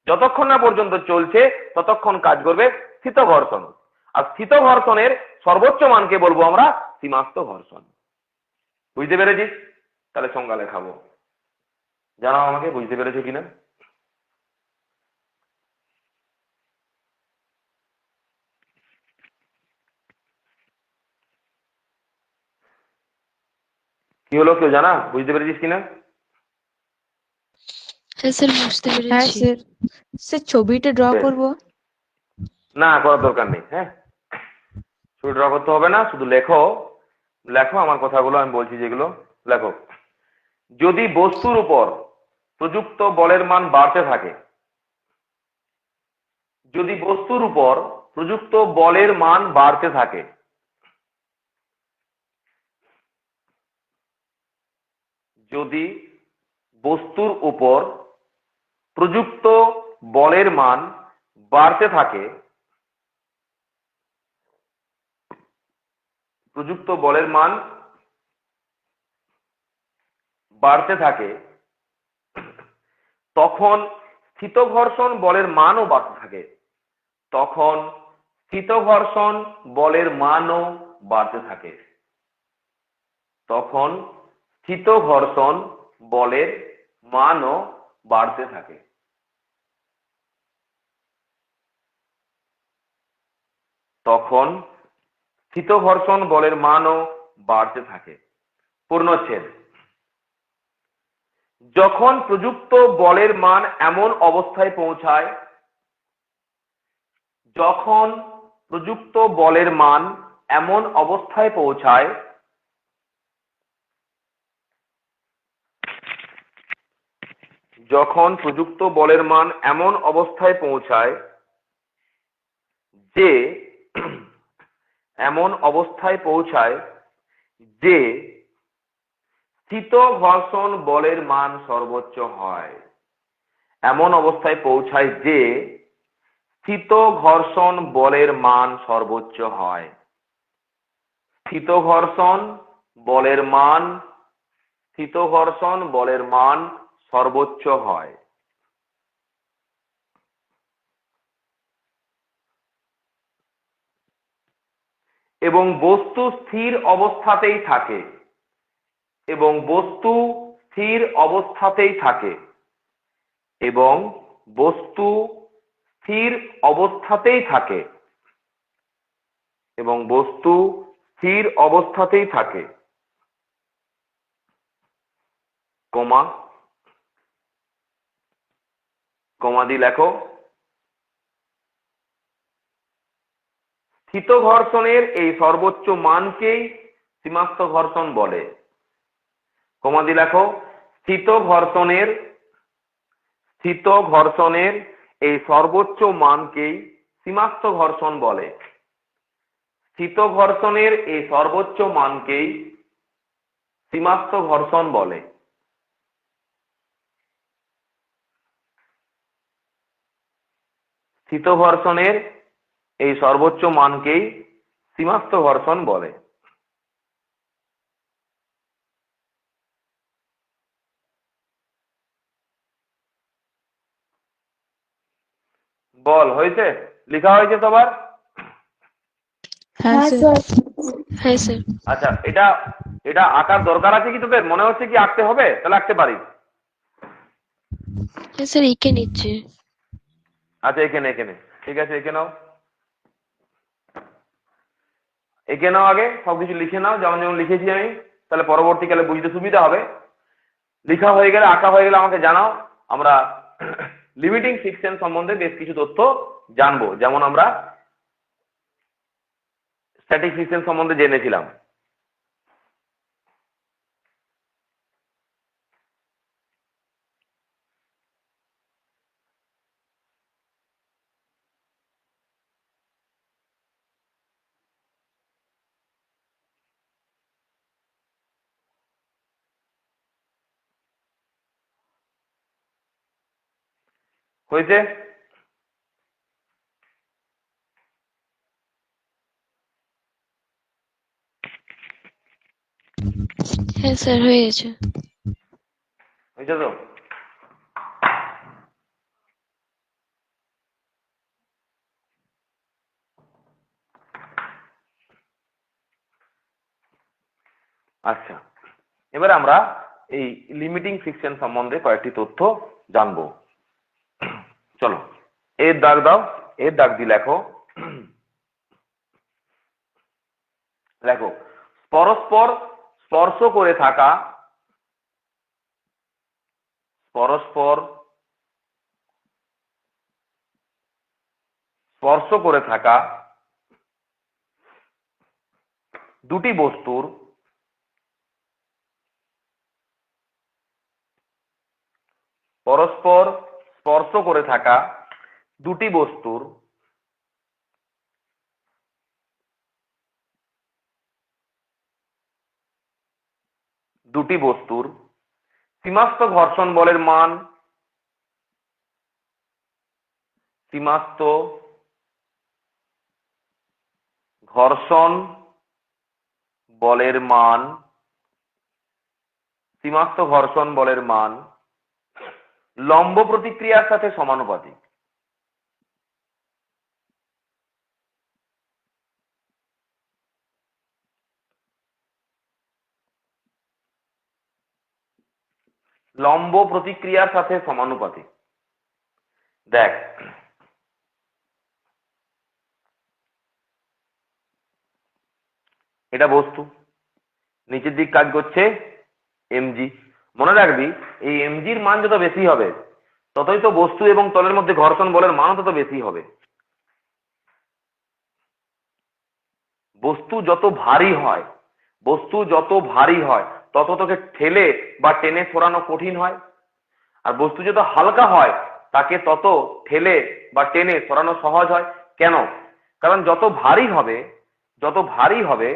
S1: যতক্ষণ না পর্যন্ত চলছে ততক্ষণ কাজ করবে স্থিত ঘর্ষণ। আর স্থিত ঘর্ষণের সর্বোচ্চ মানকে বলবো আমরা সীমাস্থ ঘর্ষণ। বুঝতে পেরেছিস? তাহলে সংজ্ঞা লেখাবো, জানাও আমাকে বুঝতে পেরেছো কিনা। কি হলো, কেউ জানা? বুঝতে পেরেছিস কিনা?
S2: হ্যাঁ স্যার, বুঝতে
S3: হ্যাঁ
S2: পেরেছি।
S3: স্যার, স্যার ছবিটা ড্র
S1: বেশ।
S3: করব?
S1: না, করার দরকার নেই। হ্যাঁ, শুধু ড্র করতে হবে না, শুধু লেখো। লেখো আমার কথাগুলো, আমি বলছি যেগুলো লেখো। যদি বস্তুর উপর প্রযুক্ত বলের মান বাড়তে থাকে, যদি বস্তুর উপর প্রযুক্ত বলের মান বাড়তে থাকে, যদি বস্তুর উপর প্রযুক্ত বলের মান বাড়তে থাকে, প্রযুক্ত বলের মান বাড়তে থাকে, তখন স্থিত ঘর্ষণ বলের মানও বাড়তে থাকে, তখন স্থিত ঘর্ষণ বলের মানও বাড়তে থাকে, তখন স্থিত ঘর্ষণ বলের মানও বাড়তে থাকে। তখন স্থিত ঘর্ষণ বলের মানও বাড়তে থাকে। পূর্ণচ্ছেদ। যখন প্রযুক্ত বলের মান এমন অবস্থায় পৌঁছায়, যখন প্রযুক্ত বলের মান এমন অবস্থায় পৌঁছায়, যখন প্রযুক্ত বলের মান এমন অবস্থায় পৌঁছায় যে, এমন অবস্থায় পৌঁছায় যে স্থিত ঘর্ষণ বলের মান সর্বোচ্চ হয়, এমন অবস্থায় পৌঁছায় যে স্থিত ঘর্ষণ বলের মান সর্বোচ্চ হয়। স্থিত ঘর্ষণ বলের মান, স্থিত ঘর্ষণ বলের মান সর্বোচ্চ হয়। এবং বস্তু স্থির অবস্থাতেই থাকে, এবং বস্তু স্থির অবস্থাতেই থাকে, এবং বস্তু স্থির অবস্থাতেই থাকে। এবং বস্তু স্থির অবস্থাতেই থাকে, কমা কমা দিয়ে লেখো স্থিত ঘর্ষণের এই সর্বোচ্চ মানকেই সীমাস্থ ঘর্ষণ বলে। কমা দিয়ে লেখো স্থিত ঘর্ষণের এই সর্বোচ্চ মানকেই সীমাস্থ ঘর্ষণ বলে। স্থিত ঘর্ষণের এই সর্বোচ্চ মানকেই সীমাস্থ ঘর্ষণ বলে। স্থিত ঘর্ষণের এই সর্বোচ্চ মানকেই সীমাস্থ ঘর্ষণ বলে। বল হয়েছে? লেখা হয়েছে সবার?
S3: হ্যাঁ স্যার।
S2: হ্যাঁ স্যার।
S1: আচ্ছা, এটা আঁকার দরকার আছে কি তোদের? মনে হচ্ছে কি আঁকতে হবে? তাহলে আঁকতে পারি।
S2: হ্যাঁ স্যার, এঁকে নিচ্ছে।
S1: আচ্ছা, এখানে ঠিক আছে, এঁকে নাও আগে সবকিছু লিখে নাও যেমন যেমন লিখেছি আমি, তাহলে পরবর্তীকালে বুঝতে সুবিধা হবে। লেখা হয়ে গেলে, আঁকা হয়ে গেলে আমাকে জানাও। আমরা লিমিটিং ফিকশন সম্বন্ধে বেশ কিছু তথ্য জানবো, যেমন আমরা স্ট্যাটিক ফিকশন সম্বন্ধে জেনেছিলাম। হয়েছে?
S2: হ্যাঁ স্যার, হয়ে গেছে।
S1: হয়েছে তো? আচ্ছা, এবারে আমরা এই লিমিটিং ফিকশন সম্বন্ধে কয়েকটি তথ্য জানবো। চলো, এর দাগ দাও, এর দাগ দিয়ে লেখো পরস্পর স্পর্শ করে থাকা, পরস্পর স্পর্শ করে থাকা দুটি বস্তুর পরস্পর স্পর্শ করে থাকা দুটি বস্তুর সীমাস্থ ঘর্ষণ বলের মান, সীমাস্থ ঘর্ষণ বলের মান, সীমাস্থ ঘর্ষণ বলের মান লম্ব প্রতিক্রিয়ার সাথে সমানুপাতিক। লম্ব প্রতিক্রিয়ার সাথে সমানুপাতিক। দেখ, এটা বস্তু, নিচের দিক কাজ করছে এমজি। মনে রাখবি, এই এমজির মান যত বেশি হবে ততই তো বস্তু এবং তলের মধ্যে ঘর্ষণ বলের মানও তত বেশি হবে। বস্তু যত ভারী হয় তত তোকে ঠেলে বা টেনে সরানো কঠিন হয়, আর বস্তু যত হালকা হয় তাকে তত ঠেলে বা টেনে সরানো সহজ হয়। কেন? কারণ যত ভারী হবে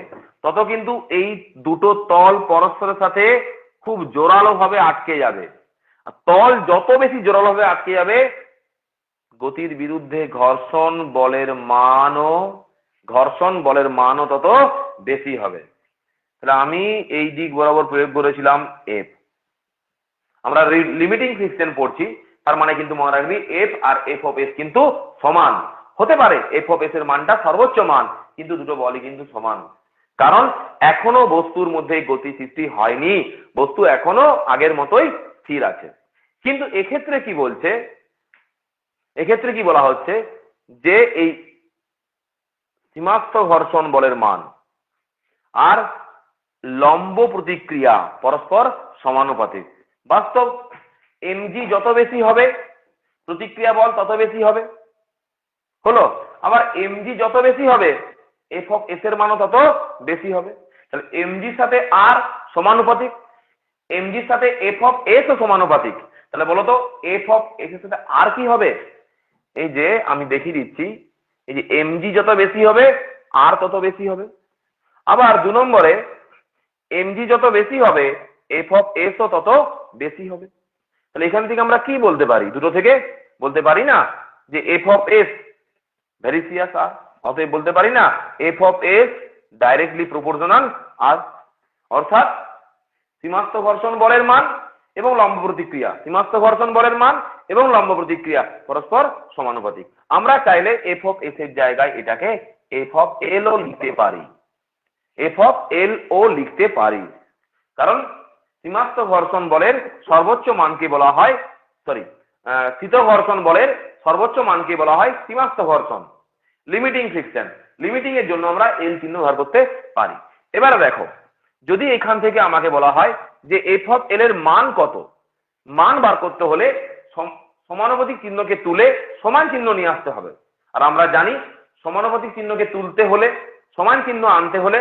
S1: তত কিন্তু এই দুটো তল পরস্পরের সাথে খুব জোরালো ভাবে আটকে যাবে। আর তল যত বেশি জোরালো ভাবে আটকে যাবে, গতির বিরুদ্ধে ঘর্ষণ বলের মানও তত বেশি হবে। তাহলে আমি এই দিক বরাবর প্রয়োগ করেছিলাম এফ। আমরা লিমিটিং ফিকশন পড়ছি, তার মানে কিন্তু মনে রাখবি এফ আর এফ অফ এস কিন্তু সমান হতে পারে। এফ অফ এস এর মানটা সর্বোচ্চ মান, কিন্তু দুটো বলই কিন্তু সমান, কারণ এখনো বস্তুর মধ্যে গতি সৃষ্টি হয়নি, বস্তু এখনো আগের মতোই স্থির আছে। কিন্তু এক্ষেত্রে কি বলা হচ্ছে যে এই সীমাস্থ ঘর্ষণ বলের মান আর লম্ব প্রতিক্রিয়া পরস্পর সমানুপাতিক। বাস্তব এমজি যত বেশি হবে প্রতিক্রিয়া বল তত বেশি হবে, হলো। আবার এমজি যত বেশি হবে এফ অফ এস এর মানও তত বেশি হবে। তাহলে এমজির সাথে আর সমানুপাতিক, এমজির সাথে এফ অফ এস ও সমানুপাতিক। তাহলে বলতো এফ অফ এস এর সাথে আর কি হবে? এই যে আমি দেখিয়ে দিচ্ছি, এই যে এমজি যত বেশি হবে আর তত বেশি হবে। আবার 2 নম্বরে এমজি যত বেশি হবে এফ অফ এস ও তত বেশি হবে। তাহলে এখান থেকে আমরা কি বলতে পারি? দুটো থেকে বলতে পারি না যে F of S varies as R, অতএব বলতে পারি না F of S directly proportional R. অর্থাৎ সীমাস্থ ঘর্ষণ বলের মান এবং লম্ব প্রতিক্রিয়া, সীমাস্থ ঘর্ষণ বলের মান এবং লম্ব প্রতিক্রিয়া পরস্পর সমানুপাতিক। আমরা চাইলে এফ অফ এস এর জায়গায় এটাকে এফ অফ এল ও লিখতে পারি, এফ অফ এল ও লিখতে পারি। কারণ সীমাস্থ ঘর্ষণ বলের সর্বোচ্চ মানকে বলা হয়, স্থিত ঘর্ষণ বলের সর্বোচ্চ মানকে বলা হয় সীমাস্থ ঘর্ষণ, লিমিটিং ফ্রিকশন। লিমিটিং এর জন্য আমরা এল চিহ্ন ব্যবহার করতে পারি। এবারে দেখো, যদি এখান থেকে আমাকে বলা হয় যে এফ অফ এল এর মান কত, মান বার করতে হলে সমানুপাতিক চিহ্নকে তুলে সমান চিহ্ন নিয়ে আসতে হবে। আর আমরা জানি সমানুপাতিক চিহ্নকে তুলতে হলে, সমান চিহ্ন আনতে হলে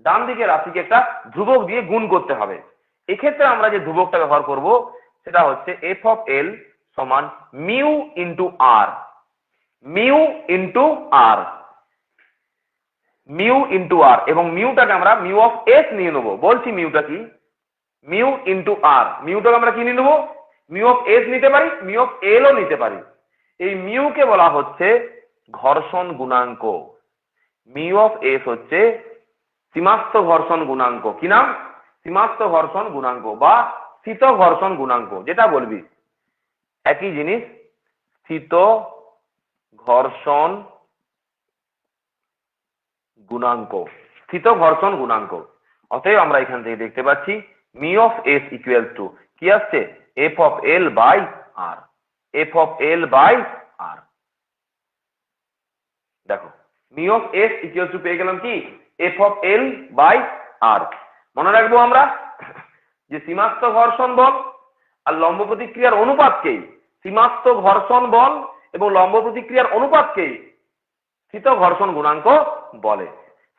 S1: ডান দিকে রাশিকে একটা ধ্রুবক দিয়ে গুণ করতে হবে। এক্ষেত্রে আমরা যে ধ্রুবকটা ব্যবহার করব সেটা হচ্ছে এফ অফ এল সমান মিউ ইন্টু আর, মিউ ইন্টু আর, মিউ ইন্টু আর, এবং মিউটাকে আমরা মিউ অফ এস নিয়ে নেবো। বলছি মিউটা কি, মিউ ইন্টু আর, মিউটাকে আমরা কি নিয়ে নেবো? মিউ অফ এস নিতে পারি, মিউ অফ এল ও নিতে পারি। এই মিউকে বলা হচ্ছে ঘর্ষণ গুণাঙ্ক, মিউ অফ এস হচ্ছে সীমাস্থ ঘর্ষণ গুণাঙ্ক। কি নাম? সীমাস্থ ঘর্ষণ গুণাঙ্ক বা স্থিত ঘর্ষণ গুণাঙ্ক, যেটা বলবি একই জিনিস, স্থিত ঘর্ষণ গুণাঙ্ক, স্থিত ঘর্ষণ গুণাঙ্ক। অতএব আমরা এখান থেকে দেখতে পাচ্ছি mu of S equal to কি আসছে? F of L by R, F of L by R. দেখো mu of S equal to পেয়ে গেলাম কি? F of L by R. মনে রাখবো আমরা যে সীমাস্থ ঘর্ষণ বল আর লম্ব প্রতিক্রিয়ার অনুপাতকেই, সীমাস্থ ঘর্ষণ বল এবং লম্ব প্রতিক্রিয়ার অনুপাতকেই স্থিত ঘর্ষণ গুণাঙ্ক বলে।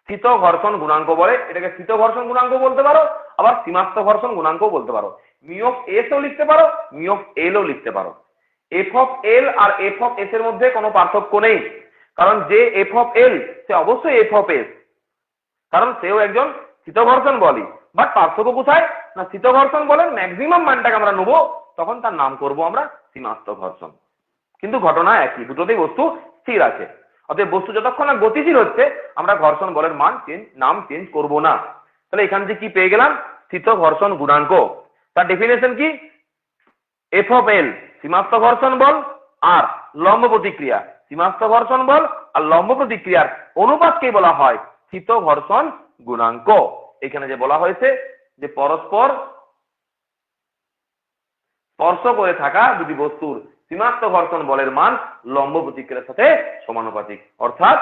S1: স্থিত ঘর্ষণ গুণাঙ্ক বলে, এটাকে স্থিত ঘর্ষণ গুণাঙ্ক বলতে পারো, আবার সীমাস্থ ঘর্ষণ গুণাঙ্ক বলতে পারো। মিউ অফ এস ও লিখতে পারো, মিউ অফ এল ও লিখতে পারো। এফ অফ এল আর এফ অফ এস এর মধ্যে কোনো পার্থক্য নেই, কারণ যে এফ অফ এল সে অবশ্যই এফ অফ এস, কারণ সেও একজন স্থিত ঘর্ষণ বলই। বাট পার্থক্য কোথায়? না স্থিত ঘর্ষণ বলেন ম্যাক্সিমাম মানটাকে আমরা নেবো, তখন তার নাম করব আমরা সীমাস্থ ঘর্ষণ। কিন্তু ঘটনা একই, দুটোতেই বস্তু স্থির আছে। অতএব বস্তু যতক্ষণ না গতিশীল হচ্ছে আমরা ঘর্ষণ বলের নাম চেঞ্জ করব না। তাহলে এখান থেকে কি পেয়ে গেলাম? স্থিত ঘর্ষণ গুণাঙ্ক। তার ডেফিনেশন কি? এফ অফ এল সীমাস্থ ঘর্ষণ বল আর লম্ব প্রতিক্রিয়া, সীমাস্থ ঘর্ষণ বল আর লম্ব প্রতিক্রিয়ার অনুপাতকে বলা হয় স্থিত ঘর্ষণ গুণাঙ্ক। এখানে যে বলা হয়েছে যে পরস্পর স্পর্শ করে থাকা দুটি বস্তুর সীমাস্থ ঘর্ষণ বলের মান লম্ব প্রতিক্রিয়ার সাথে সমানুপাতিক, অর্থাৎ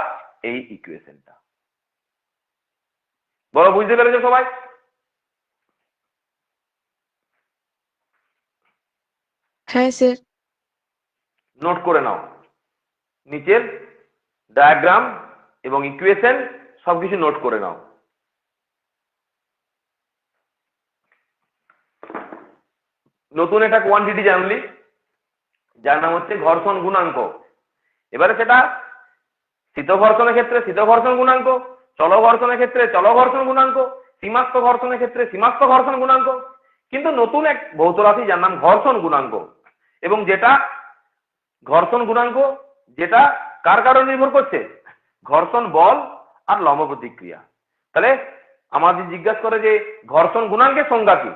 S1: এই ইকুয়েশনটা। বলো বুঝতে পেরেছো সবাই?
S2: হ্যাঁ স্যার।
S1: নোট করে নাও, নিচের ডায়াগ্রাম এবং ইকুয়েশন সবকিছু নোট করে নাও। নতুন একটা কোয়ান্টিটি জানলি যার নাম হচ্ছে ঘর্ষণ গুণাঙ্ক। এবারে সেটা স্থিত ঘর্ষণের ক্ষেত্রে স্থিত ঘর্ষণ গুণাঙ্ক, চল ঘর্ষণের ক্ষেত্রে চল ঘর্ষণ গুণাঙ্ক, সীমাস্থ ঘর্ষণের ক্ষেত্রে সীমাস্থ ঘর্ষণ গুণাঙ্ক। কিন্তু নতুন এক ভৌত রাশি যার নাম ঘর্ষণ গুণাঙ্ক, এবং যেটা ঘর্ষণ গুণাঙ্ক যেটা কার কারণে নির্ভর করছে? ঘর্ষণ বল আর লম্ব প্রতিক্রিয়া। তাহলে আমাদের জিজ্ঞাসা করে যে ঘর্ষণ গুণাঙ্কের সংজ্ঞা কি,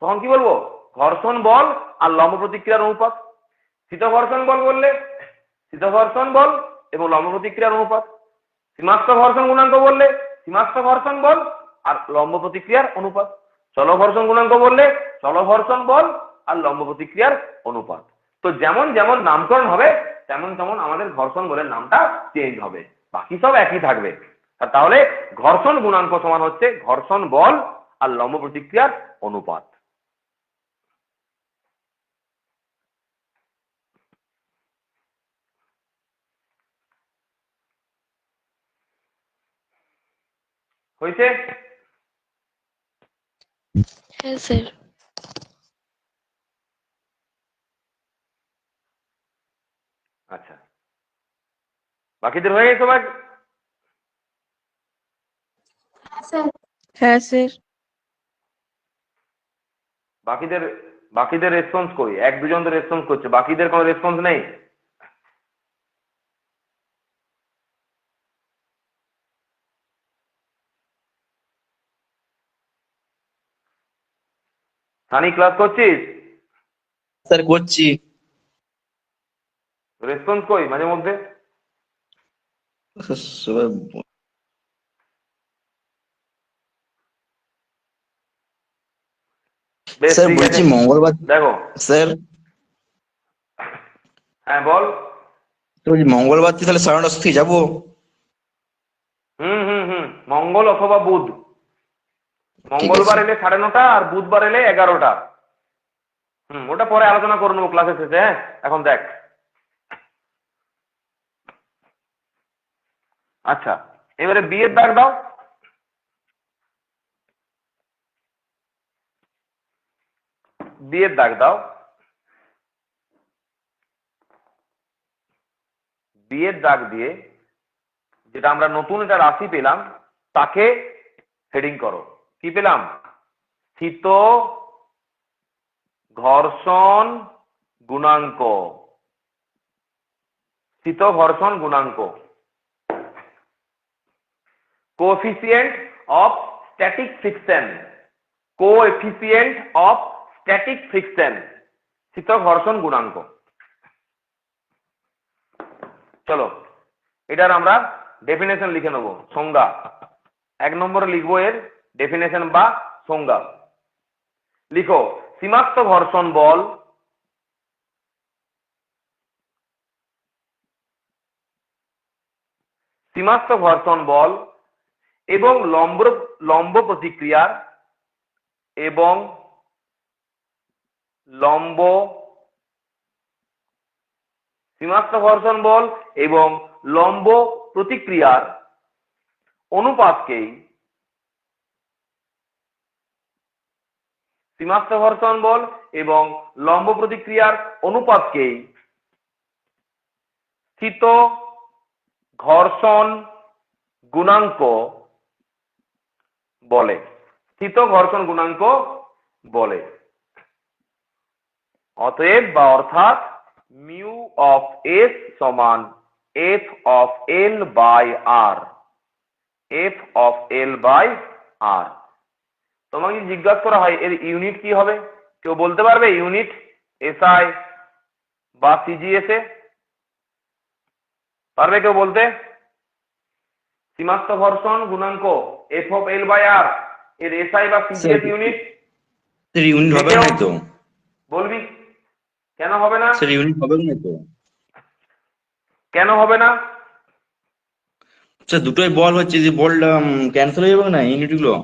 S1: তখন কি বলবো? ঘর্ষণ বল আর লম্ব প্রতিক্রিয়ার অনুপাত। স্থিত ঘর্ষণ বল বললে স্থিত ঘর্ষণ বল এবং লম্ব প্রতিক্রিয়ার অনুপাত। সীমাস্থ ঘর্ষণ গুণাঙ্ক বললে সীমাস্থ ঘর্ষণ বল আর লম্ব প্রতিক্রিয়ার অনুপাত। চল ঘর্ষণ গুণাঙ্ক বললে চল ঘর্ষণ বল আর লম্ব প্রতিক্রিয়ার অনুপাত। তো যেমন যেমন নামকরণ হবে তেমন তেমন আমাদের ঘর্ষণ বলের নামটা চেঞ্জ হবে। বাকি সব একই থাকবে। আর তাহলে ঘর্ষণ গুণাঙ্ক সমান হচ্ছে ঘর্ষণ বল আর লম্ব প্রতিক্রিয়ার অনুপাত। হয়েছে?
S2: হ্যাঁ স্যার।
S1: আচ্ছা, বাকিদের হয়ে গেছে সবাই?
S3: হ্যাঁ স্যার।
S1: বাকিদের বাকিদের রেসপন্স কই? এক দুজন তো রেসপন্স করছে, বাকিদের কোনো রেসপন্স নেই? সানি ক্লাস করছিস?
S4: স্যার করছি।
S1: রেসপন্স কই মাঝে মধ্যে?
S4: সবাই
S1: বেশ,
S4: স্যার
S1: ঠিক
S4: বলছি
S1: আছে।
S4: মঙ্গলবার
S1: দেখো,
S4: স্যার
S1: হ্যাঁ বল।
S4: বলছি মঙ্গলবার তাহলে 9:30 থেকে যাবো?
S1: হুম, মঙ্গল অথবা বুধ।
S4: ঠিক
S1: মঙ্গলবার
S4: আছে।
S1: এলে 9:30 আর বুধবার এলে 11টা। ওটা পরে আলোচনা করে নেবো ক্লাসের শেষে। হ্যাঁ, এখন দেখ। আচ্ছা, এবারে বিয়ের দাগ দাও। বিয়ের দাগ দাও। বিয়ের দাগ দিয়ে যেটা আমরা নতুন একটা রাশি পেলাম তাকে হেডিং করো। কি পেলাম? স্থিত ঘর্ষণ গুণাঙ্ক। স্থিত ঘর্ষণ গুণাঙ্ক, coefficient of static friction. Coefficient of static friction, স্থিত ঘর্ষণ গুণাঙ্ক। চলো এটার আমরা ডেফিনেশন লিখে নেব, সংজ্ঞা। 1 নম্বরে লিখবো এর ডেফিনেশন বা সংজ্ঞা। লিখো, সীমাস্থ ঘর্ষণ বল সীমাস্থ ঘর্ষণ বল এবং লম্ব প্রতিক্রিয়ার এবং লম্ব সীমাস্থ ঘর্ষণ বল এবং লম্ব প্রতিক্রিয়ার অনুপাতকেই সীমাস্থ ঘর্ষণ বল এবং লম্ব প্রতিক্রিয়ার অনুপাতকেই স্থিত ঘর্ষণ গুণাঙ্ক বলে। স্থিত ঘর্ষণ গুণাঙ্ক বলে। অতএব বা অর্থাৎ মিউ অফ এস সমান F of L by R. F of L by R. তোমাকে জিজ্ঞাসা করা হয় এর ইউনিট কি হবে, কেউ বলতে পারবে ইউনিট? এসআই বা সিজিএসএ পারবে কেউ বলতে? সীমাস্থ ঘর্ষণ গুণাঙ্ক এফ অফ এল বাই আর এর এসআই বা সিজিএস ইউনিট?
S4: স্যার ইউনিট হবে না তো?
S1: বলবি কেন হবে না?
S4: স্যার ইউনিট হবে না তো?
S1: কেন হবে না?
S4: স্যার দুটোই বল হচ্ছে, যে বলটা ক্যান্সেল হয়ে যাবে না ইউনিট গুলো?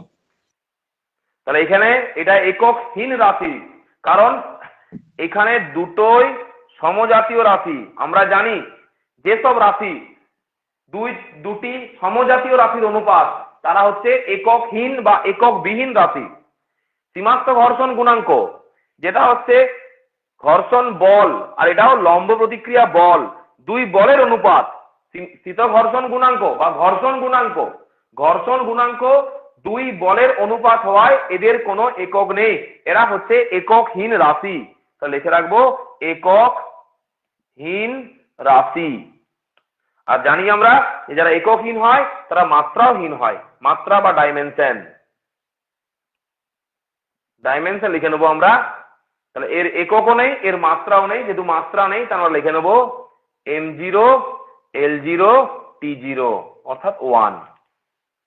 S1: তাহলে এখানে এটা এককহীন রাশি, কারণ এখানে দুটোই সমজাতীয় রাশি। আমরা জানি যেসব রাশি দুটি সমজাতীয় রাশির অনুপাত তারা হচ্ছে এককহীন বা এককবিহীন রাশি। সীমাস্থ ঘর্ষণ গুণাঙ্ক যেটা হচ্ছে ঘর্ষণ বল আর এটাও লম্ব প্রতিক্রিয়া বল, দুই বলের অনুপাত। স্থিত ঘর্ষণ গুণাঙ্ক বা ঘর্ষণ গুণাঙ্ক, ঘর্ষণ গুণাঙ্ক দুই বলের অনুপাত হওয়ায় এদের কোনো একক নেই, এরা হচ্ছে এককহীন রাশি। তাহলে লিখে রাখবো এককহীন রাশি। আর জানি আমরা যারা এককহীন হয় তারা মাত্রাহীন হয়, মাত্রা বা ডাইমেনশন। ডাইমেনশন লিখে নেবো আমরা। তাহলে এর এককও নেই, এর মাত্রাও নেই, যেহেতু মাত্রা নেই তাহলে আমরা লিখে নেবো m0 l0 t0 অর্থাৎ 1।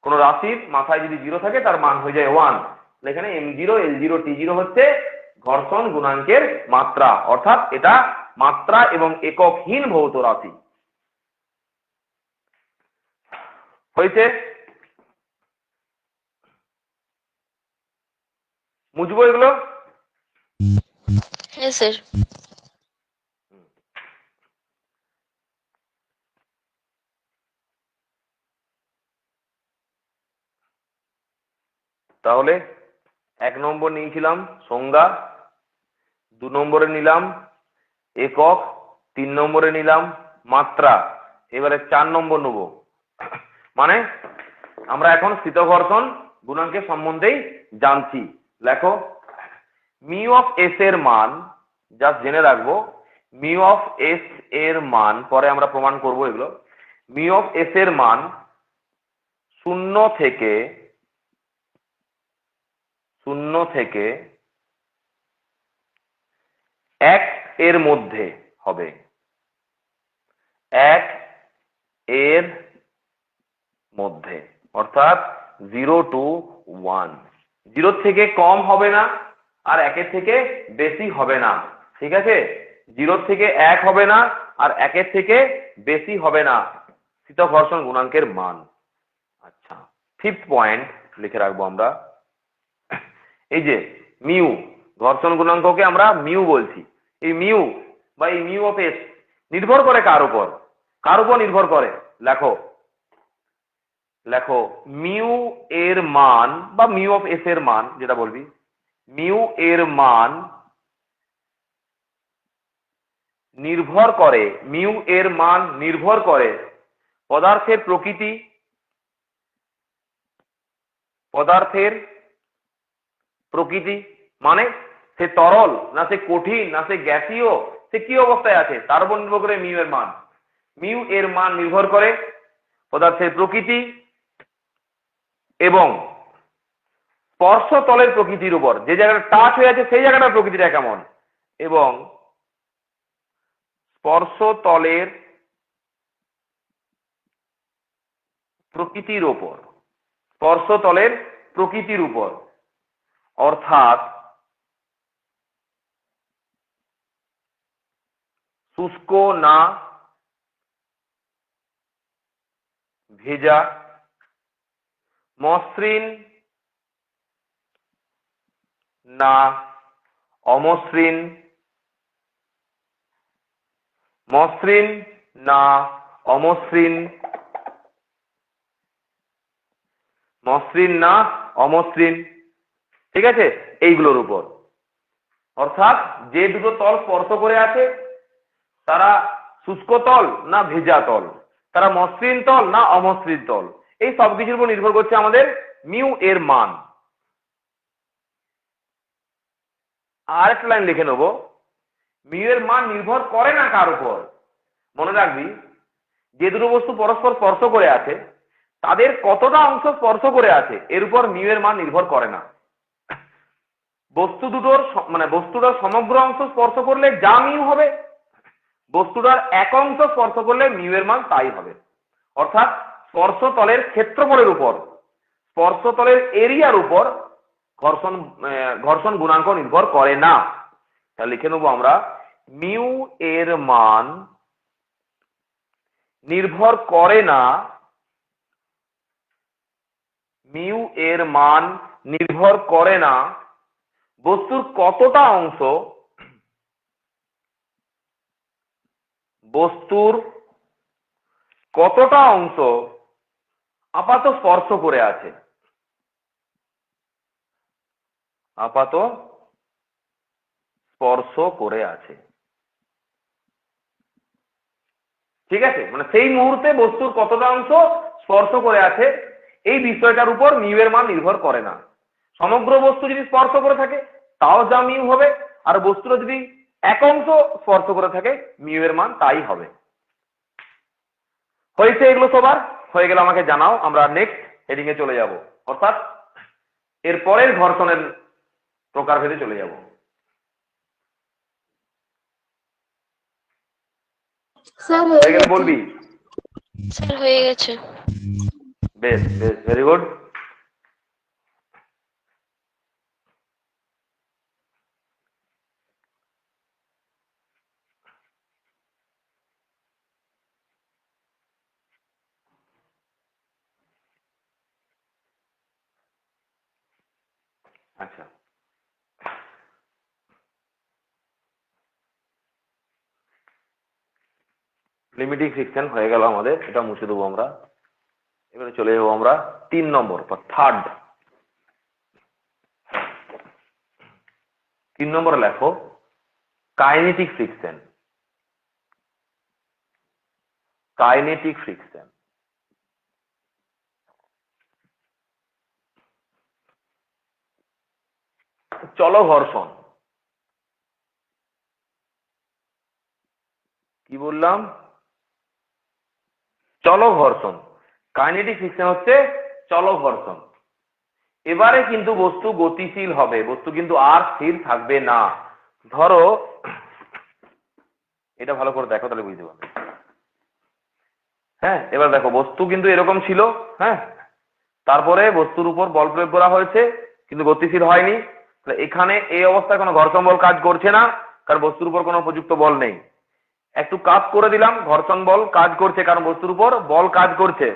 S1: কোন রাশির মাথায় যদি 0 থাকে তার মান হয়ে যায় 1। এখানে m0 l0 t0 হচ্ছে ঘর্ষণ গুণাঙ্কের মাত্রা, অর্থাৎ এটা মাত্রা এবং এককহীন ভৌত রাশি। হয়েছে? মুছবো এগুলো?
S2: হ্যাঁ স্যার।
S1: তাহলে 1 নম্বর নিয়েছিলাম সংজ্ঞা, 2 নম্বরে নিলাম একক, 3 নম্বরে নিলাম মাত্রা, এবারে 4 নম্বর নেব। মানে আমরা এখন স্থিতঘর্ষণ গুণাঙ্কের সম্বন্ধেই জানছি। লেখো, মিউ অফ এস এর মান, জাস্ট জেনে রাখবো, মিউ অফ এস এর মান, পরে আমরা প্রমাণ করব এগুলো। মিউ অফ এস এর মান 0 থেকে 1 এর মধ্যে হবে। 1 এর মধ্যে, অর্থাৎ 0 to 1। 0 থেকে কম হবে না, আর 1 এর থেকে বেশি হবে না। ঠিক আছে? 0 থেকে 1 হবে না, আর 1 এর থেকে বেশি হবে না স্থিতঘর্ষণ গুণাঙ্কের মান। আচ্ছা, 5th পয়েন্ট লিখে রাখবো আমরা। এই যে মিউ, ঘর্ষণ গুণাঙ্ককে আমরা মিউ বলছি। এই মিউ বা এই মিউ অফ এস নির্ভর করে কার উপর? কার উপর নির্ভর করে? লেখো, লেখো মিউ এর মান বা মিউ অফ এস এর মান, যেটা বলবি, মিউ এর মান নির্ভর করে, মিউ এর মান নির্ভর করে পদার্থের প্রকৃতি, পদার্থের প্রকৃতি মানে সে তরল না সে কঠিন না সে গ্যাসীয়, সে কি অবস্থায় আছে তার উপর নির্ভর করে মিউ এর মান। মিউ এর মান নির্ভর করে পদার্থের প্রকৃতি এবং স্পর্শ তলের প্রকৃতির উপর, যে জায়গাটা টাচ হয়ে আছে সেই জায়গাটার প্রকৃতিটা কেমন, এবং স্পর্শ তলের প্রকৃতির উপর, স্পর্শ তলের প্রকৃতির উপর, অর্থাৎ শুষ্ক না ভেজা, মসৃণ না অমসৃণ, মসৃণ না অমসৃণ, মসৃণ না অমসৃণ। ঠিক আছে? এইগুলোর উপর, অর্থাৎ যে দুটো তল স্পর্শ করে আছে তারা শুষ্ক তল না ভেজা তল, তারা মসৃণ তল না অমসৃণ তল, এই সব কিছুর উপর নির্ভর করছে আমাদের মিউ এর মান। আর একটা লাইন লিখে নেবো, মিউ এর মান নির্ভর করে না কার উপর? মনে রাখবি, যে দুটো বস্তু পরস্পর স্পর্শ করে আছে তাদের কতটা অংশ স্পর্শ করে আছে এর উপর মিউ এর মান নির্ভর করে না। বস্তু দুটোর মানে বস্তুটার সমগ্র অংশ স্পর্শ করলে যা মিউ হবে, বস্তুটার এক অংশ স্পর্শ করলে মিউ এর মান তাই হবে। অর্থাৎ স্পর্শ তলের ক্ষেত্রফলের উপর, স্পর্শ তলের এরিয়ার উপর ঘর্ষণ গুণাঙ্ক নির্ভর করে না। তা লিখে নেবো আমরা, মিউ এর মান নির্ভর করে না, মিউ এর মান নির্ভর করে না বস্তুর কতটা অংশ, বস্তুর কতটা অংশ আপাত স্পর্শ করে আছে, আপাত স্পর্শ করে আছে। ঠিক আছে? মানে সেই মুহূর্তে বস্তুর কতটা অংশ স্পর্শ করে আছে এই বিষয়টার উপর মিউ এর মান নির্ভর করে না। সমগ্র বস্তু যদি স্পর্শ করে থাকে তাও যা মিউ হবে, আর বস্তুটা যদি এক অংশ স্পর্শ করে থাকে মিউ এর মান তাই হবে। হয়েছে এগুলো সবার? হয়ে গেলে আমাকে জানাও, আমরা নেক্সট হেডিং এ চলে যাব, অর্থাৎ এর পরের ঘর্ষণের প্রকারভেদে চলে যাব।
S2: স্যার
S1: হয়ে গেলে বলবি?
S2: স্যার হয়ে গেছে।
S1: বেশ বেশ, ভেরি গুড। আচ্ছা, লিমিটিং ফ্রিকশন হয়ে গেল আমাদের, এটা মুছে দেবো আমরা। এবারে চলে যাবো আমরা 3 নম্বর বা থার্ড। 3 নম্বরে লেখো কাইনেটিক ফ্রিকশন। কাইনেটিক ফ্রিকশন চলো ঘর্ষণ। কি বললাম? চলো ঘর্ষণ। কাইনেটিক ফ্রিকশন হচ্ছে চলো ঘর্ষণ। এবারে কিন্তু বস্তু গতিশীল হবে, বস্তু কিন্তু আর স্থির থাকবে না। ধরো এটা ভালো করে দেখো, তাহলে বুঝতে পারবে। হ্যাঁ, এবার দেখো বস্তু কিন্তু এরকম ছিল, হ্যাঁ, তারপরে বস্তুর উপর বল প্রয়োগ করা হয়েছে কিন্তু গতিশীল হয়নি। তাহলে এখানে এই অবস্থায় কোনো ঘর্ষণ বল কাজ করছে না, কারণ বস্তুর উপর কোনো উপযুক্ত বল নেই। একটু কাজ করে দিলাম, ঘর্ষণ বল কাজ করছে, কারণ বস্তুর উপর বল কাজ করছে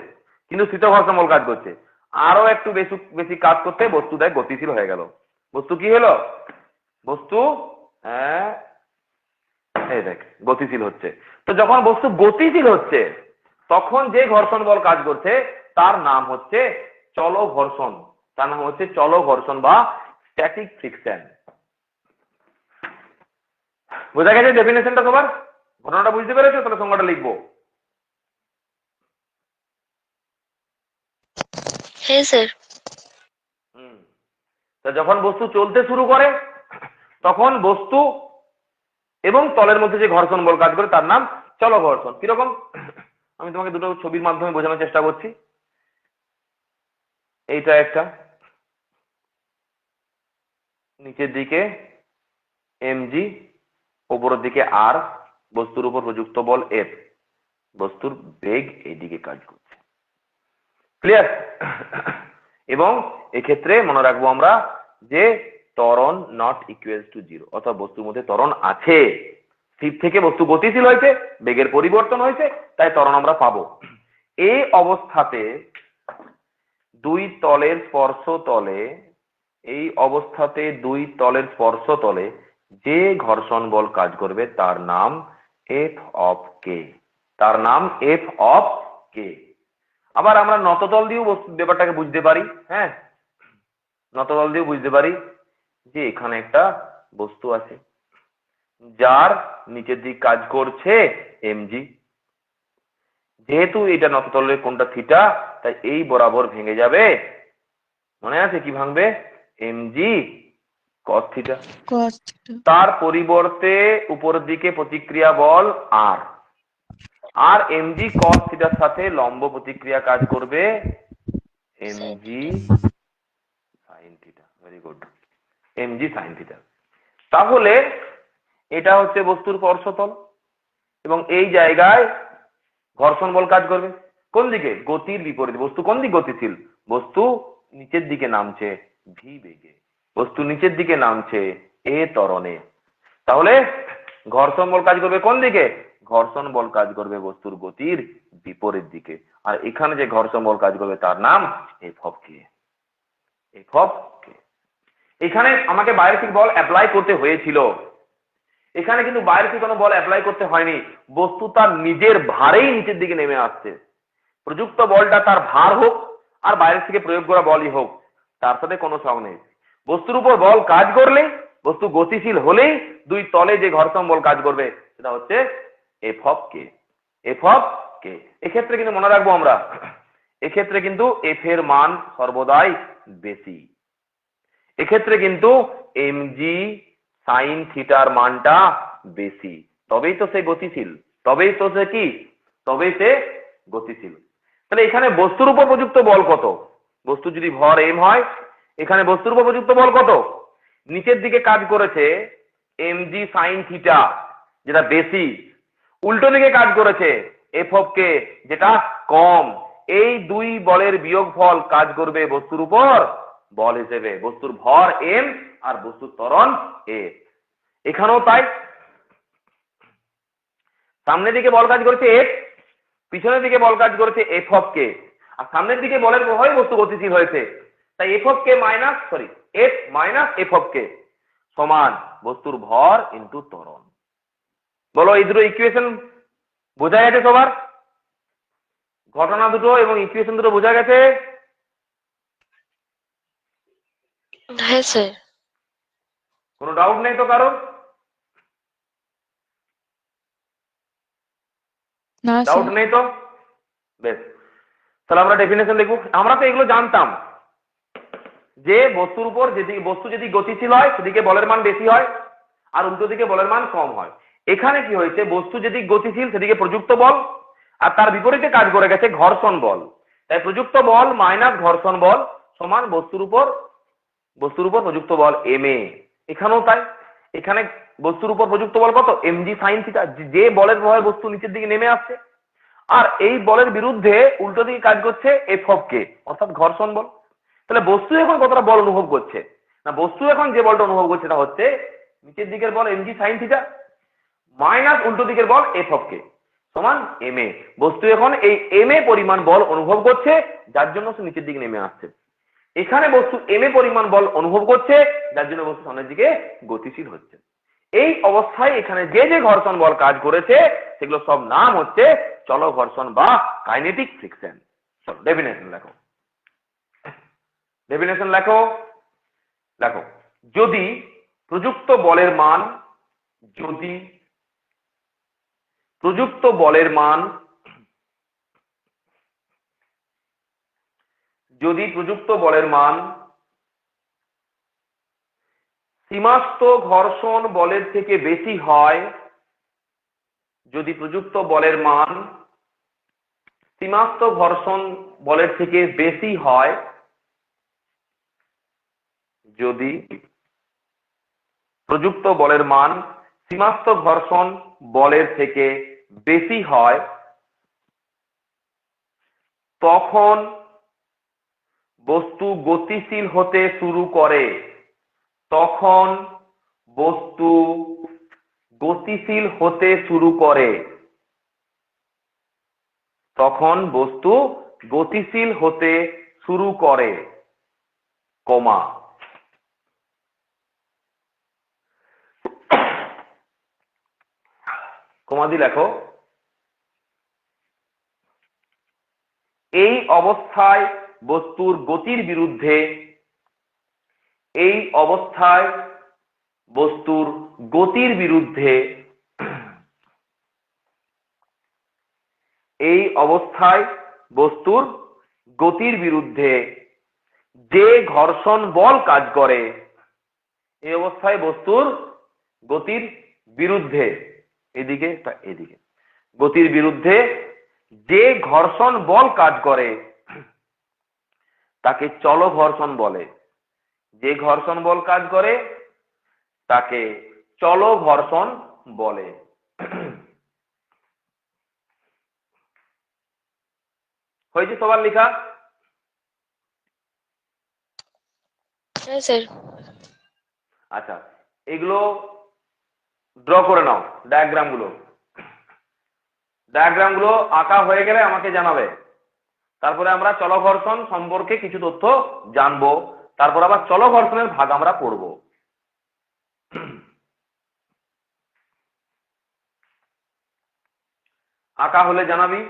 S1: কিন্তু স্থিত ঘর্ষণ বল কাজ করছে। আরো একটু বেশি বেশি কাজ করতে বস্তু দেখ গতিশীল হয়ে গেল। বস্তু কি হলো? বস্তু হ্যাঁ এই দেখ গতিশীল হচ্ছে। তো যখন বস্তু গতিশীল হচ্ছে তখন যে ঘর্ষণ বল কাজ করছে তার নাম হচ্ছে চলো ঘর্ষণ। তার নাম হচ্ছে চলো ঘর্ষণ বা স্ট্যাটিক ফ্রিকশন। বোঝা গেছে ডেফিনেশনটা সবার? ঘটনাটা বুঝতে পেরেছো? তাহলে সংজ্ঞাটা লিখবো।
S2: হ্যাঁ স্যার।
S1: তা যখন বস্তু চলতে শুরু করে তখন বস্তু এবং তলের মধ্যে যে ঘর্ষণ বল কাজ করে তার নাম চলো ঘর্ষণ। কিরকম আমি তোমাকে দুটো ছবির মাধ্যমে বোঝানোর চেষ্টা করছি। এইটা একটা, নিচের দিকে mg, উপরের দিকে r, বস্তুর উপর প্রযুক্ত বল F, বস্তুর বেগ এইদিকে কাজ করছে। ক্লিয়ার? এবং এক্ষেত্রে মনে রাখবো আমরা যে ত্বরণ নট ইকুয়াল টু 0, অর্থাৎ বস্তুর মধ্যে ত্বরণ আছে। স্থির থেকে বস্তু গতিশীল হয়েছে, বেগের পরিবর্তন হয়েছে, তাই ত্বরণ আমরা পাবো। এই অবস্থাতে দুই তলের স্পর্শ তলে, এই অবস্থাতে দুই তলের স্পর্শ তলে যে ঘর্ষণ বল কাজ করবে তার নাম এফ অফ কে। তার নাম এফ অফ কে। আবার আমরা নততল দিয়েও ব্যাপারটাকে বুঝতে পারি। হ্যাঁ, নততল দিয়েও বুঝতে পারি যে এখানে একটা বস্তু আছে যার নিচের দিক কাজ করছে mg। যেহেতু এটা নততলের কোণটা থিটা, তাই এই বরাবর ভেঙে যাবে। মনে আছে কি ভাঙবে? mg cos theta.
S3: cos theta,
S1: তার পরিবর্তে উপরের দিকে প্রতিক্রিয়া বল r, আর mg cos থিটার সাথে লম্ব প্রতিক্রিয়া কাজ করবে mg sin theta. Very good, mg sin theta. তাহলে এটা হচ্ছে বস্তুর স্পর্শতল এবং এই জায়গায় ঘর্ষণ বল কাজ করবে কোন দিকে? গতির বিপরীতে। বস্তু কোন দিক গতিশীল? বস্তু নিচের দিকে নামছে ভি বেগে, বস্তু নিচের দিকে নামছে এ ত্বরণে। তাহলে ঘর্ষণ বল কাজ করবে কোন দিকে? ঘর্ষণ বল কাজ করবে বস্তুর গতির বিপরীত দিকে। আর এখানে যে ঘর্ষণ বল কাজ করবে তার নাম F of K. F of K. এখানে আমাকে বাইরে থেকে বল অ্যাপ্লাই করতে হয়েছিল, এখানে কিন্তু বাইরে থেকে কোনো বল অ্যাপ্লাই করতে হয়নি। বস্তু তার নিজের ভারেই নিচের দিকে নেমে আসছে। প্রযুক্ত বলটা তার ভার হোক আর বাইরে থেকে প্রয়োগ করা বলই হোক, তার সাথে কোনো সং নেই। বস্তুর উপর বল কাজ করলে, বস্তু গতিশীল হলেই দুই তলে যে ঘর্ষণ বল কাজ করবে সেটা হচ্ছে F of K. F of K. এক্ষেত্রে কিন্তু মনে রাখবো আমরা, এক্ষেত্রে কিন্তু এফ এর মান সর্বদাই বেশি। এক্ষেত্রে কিন্তু mg sin থিটার মানটা বেশি, তবেই তো সে গতিশীল, তবেই তো সে কি, তবেই সে গতিশীল। তাহলে এখানে বস্তুর উপর প্রযুক্ত বল কত? বস্তু যদি ভর m হয়, এখানে বস্তুর উপর প্রযুক্ত বল কত? নিচের দিকে কাজ করেছে mg sin থিটা যেটা বেশি, উল্টো দিকে কাজ করেছে এফ অফ কে যেটা কম। এই দুই বলের বিয়োগফল কাজ করবে বস্তুর উপর বল হিসেবে। বস্তুর ভর m আর বস্তুর ত্বরণ a। এখানেও তাই, সামনের দিকে বল কাজ করেছে f, পিছনের দিকে বল কাজ করেছে এফ অফ কে। আর সামনের দিকে বলের প্রভাবে বস্তু গতিশীল হয়েছে, তাই F of K minus F minus F of K সমান বস্তুর ভর ইন্টু ত্বরণ। বলো এই দুটো ইকুয়েশন বোঝা গেছে সবার? ঘটনা দুটো এবং ইকুয়েশন দুটো বোঝা গেছে?
S2: হ্যাঁ স্যার।
S1: কোনো ডাউট নেই তো কারো?
S3: না
S1: ডাউট
S3: স্যার।
S1: নেই তো? বেশ, তাহলে আমরা ডেফিনেশন দেখবো। আমরা তো এগুলো জানতাম যে বস্তুর উপর বস্তু যদি গতিশীল হয় সেদিকে বলের মান বেশি হয়, আর উল্টো দিকে বলের মান কম হয়। এখানে কি হয়েছে, বস্তু যদি গতিশীল সেদিকে প্রযুক্ত বল, আর তার বিপরীতে কাজ করে গেছে ঘর্ষণ বল। তাই প্রযুক্ত বল মাইনাস ঘর্ষণ বল সমান বস্তুর উপর প্রযুক্ত বল এম এ। এখানেও তাই, এখানে বস্তুর উপর প্রযুক্ত বল কত, এম জি সাইন থিটা, যে বলের প্রভাবে বস্তু নিচের দিকে নেমে আসছে, আর এই বলের বিরুদ্ধে উল্টো দিকে কাজ করছে এফ অফ কে অর্থাৎ ঘর্ষণ বল। তাহলে বস্তু এখন কতটা বল অনুভব করছে না, বস্তু এখন যে বলটা অনুভব করছে তা হচ্ছে নিচের দিকের বল M G sine theta minus উল্টো দিকের বল এফ অফ কে সমান এম এ। বস্তু এখন এই এম এ পরিমাণ বল অনুভব করছে, যার জন্য সে নিচের দিকে নেমে আসছে। এখানে বস্তু এম এ পরিমাণ বল অনুভব করছে, যার জন্য বস্তু সামনের দিকে গতিশীল হচ্ছে। এই অবস্থায় এখানে যে যে ঘর্ষণ বল কাজ করেছে সেগুলো সব নাম হচ্ছে চল ঘর্ষণ বা কাইনেটিক ফ্রিকশন। চলো ডেফিনেশন লেখো, ডেফিনেশন লেখো। দেখো, যদি প্রযুক্ত বলের মান যদি প্রযুক্ত বলের মান যদি প্রযুক্ত বলের মান সীমাস্থ ঘর্ষণ বলের থেকে বেশি হয়, যদি প্রযুক্ত বলের মান সীমাস্থ ঘর্ষণ বলের থেকে বেশি হয়, যদি প্রযুক্ত বলের মান সীমাস্থ ঘর্ষণ বলের থেকে বেশি হয়, তখন বস্তু গতিশীল হতে শুরু করে। তখন বস্তু গতিশীল হতে শুরু করে। তখন বস্তু গতিশীল হতে শুরু করে, কমা কমা দিয়ে লেখো, এই অবস্থায় বস্তুর গতির বিরুদ্ধে এই অবস্থায় বস্তুর গতির বিরুদ্ধে এই অবস্থায় বস্তুর গতির বিরুদ্ধে যে ঘর্ষণ বল কাজ করে, এই অবস্থায় বস্তুর গতির বিরুদ্ধে এদিকে গতির বিরুদ্ধে যে ঘর্ষণ বল কাজ করে তাকে চল ঘর্ষণ বলে। যে ঘর্ষণ বল কাজ করে তাকে চল ঘর্ষণ বলে। হয়েছে সবার লেখা?
S2: হ্যাঁ স্যার।
S1: আচ্ছা, এগুলো ড্র করে নাও, ডায়াগ্রাম গুলো আঁকা হয়ে গেলে আমাকে জানাবে। তারপরে আমরা চল ঘর্ষণ সম্পর্কে কিছু তথ্য জানবো, তারপর আবার চল ঘর্ষণের ভাগ আমরা পড়ব। আঁকা হলে জানাবি।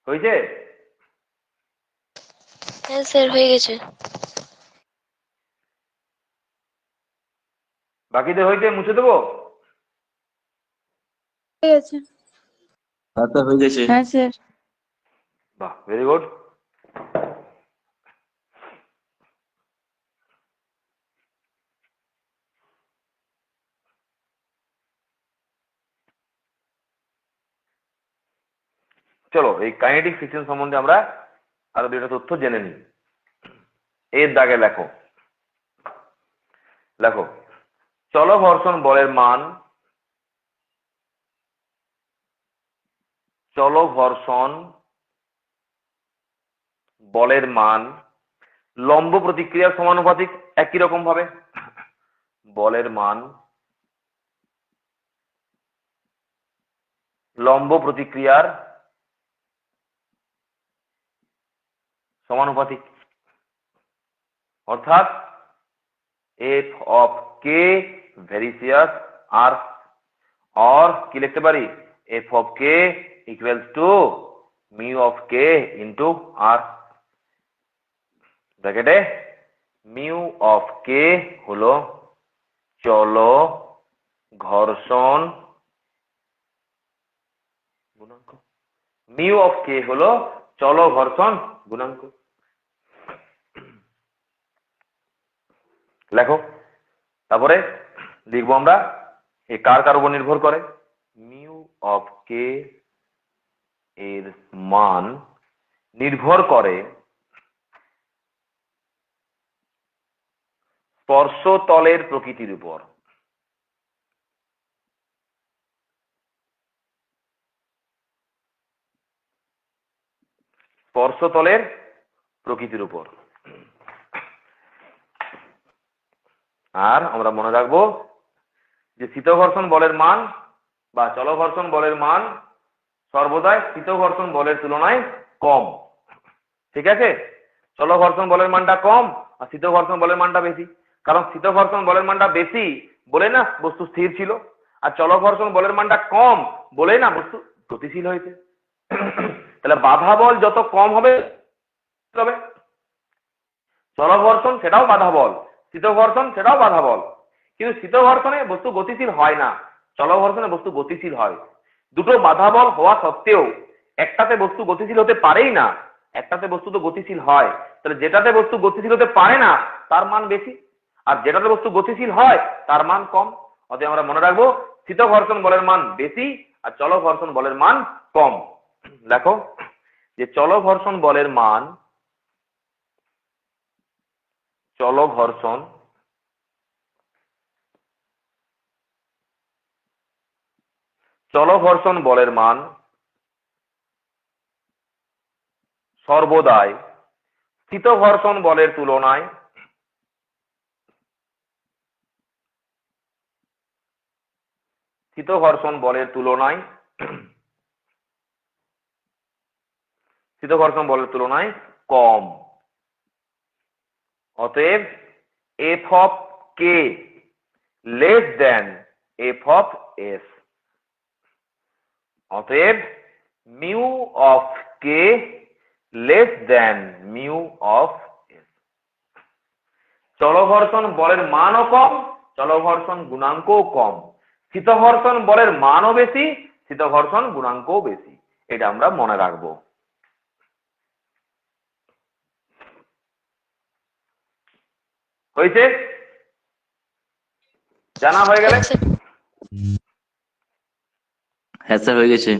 S1: হয়েছে?
S2: হ্যাঁ স্যার হয়ে গেছে।
S1: বাকিদের হয়েছে, মুছে দেবো?
S3: হয়ে গেছে।
S4: হ্যাঁ স্যার হয়ে গেছে।
S3: হ্যাঁ স্যার।
S1: বাহ, ভেরি গুড। চলো এই কাইনেটিক ফ্রিকশন সম্বন্ধে আমরা আরো দুইটা তথ্য জেনে নিই। এর দাগে লেখো, লেখো চলঘর্ষণ বলের মান, চলঘর্ষণ বলের মান লম্ব প্রতিক্রিয়ার সমানুপাতিক। একই রকম ভাবে বলের মান লম্ব প্রতিক্রিয়ার সমানুপাতিক, অর্থাৎ এফ অফ কে ভেরিসিয়াস আর, और কি লিখতে পারি, F of K equals to mu of K into R. ব্র্যাকেটে মিউ অফ কে হলো চল ঘর্ষণ গুণাঙ্ক, মিউ অফ কে হলো চল ঘর্ষণ গুণাঙ্ক। লেখো, তারপরে লিখবো আমরা এ কার কার উপর নির্ভর করে, মিউ অফ কে এর মান নির্ভর করে স্পর্শতলের প্রকৃতির উপর। স্পর্শতলের প্রকৃতির উপর। আর আমরা মনে রাখবো যে স্থিতঘর্ষণ বলের মান বা চলঘর্ষণ বলের মান সর্বদাই স্থিতঘর্ষণ বলের তুলনায় কম। ঠিক আছে, চলঘর্ষণ বলের মানটা কম আর স্থিতঘর্ষণ বলের মানটা বেশি। কারণ স্থিতঘর্ষণ বলের মানটা বেশি বলে না বস্তু স্থির ছিল, আর চলঘর্ষণ বলের মানটা কম বলে না বস্তু গতিশীল হয়েছে। তাহলে বাধা বল যত কম হবে তবে চলঘর্ষণ সেটাও বাধা বল, স্থিতঘর্ষণ সেটাও বাধা বল, কিন্তু স্থিতঘর্ষণে বস্তু গতিশীল হয় না, চলঘর্ষণে বস্তু গতিশীল হয়। দুটো বাধা বল হওয়া সত্ত্বেও একটাতে বস্তু গতিশীল হতে পারেই না, একটাতে বস্তু তো গতিশীল হয়। তাহলে যেটাতে বস্তু গতিশীল হতে পারে না তার মান বেশি, আর যেটাতে বস্তু গতিশীল হয় তার মান কম। অতএব আমরা মনে রাখবো স্থিতঘর্ষণ বলের মান বেশি আর চলঘর্ষণ বলের মান কম। দেখো যে চলঘর্ষণ বলের মান, চলঘর্ষণ চলঘর্ষণ বলের মান সর্বদাই স্থিতঘর্ষণ বলের তুলনায় স্থিতঘর্ষণ বলের তুলনায় স্থিতঘর্ষণ বলের তুলনায় কম। অতএব F of K less than F of S. অতএব mu of K less than mu of S. চলঘর্ষণ বলের মানও কম, চলঘর্ষণ গুণাঙ্কও কম। স্থিতঘর্ষণ বলের মানও বেশি, স্থিতঘর্ষণ গুণাঙ্কও বেশি। এটা আমরা মনে রাখবো। হয়েছে? জানা হয়ে গেলে?
S4: হ্যাঁ স্যার হয়ে গেছে।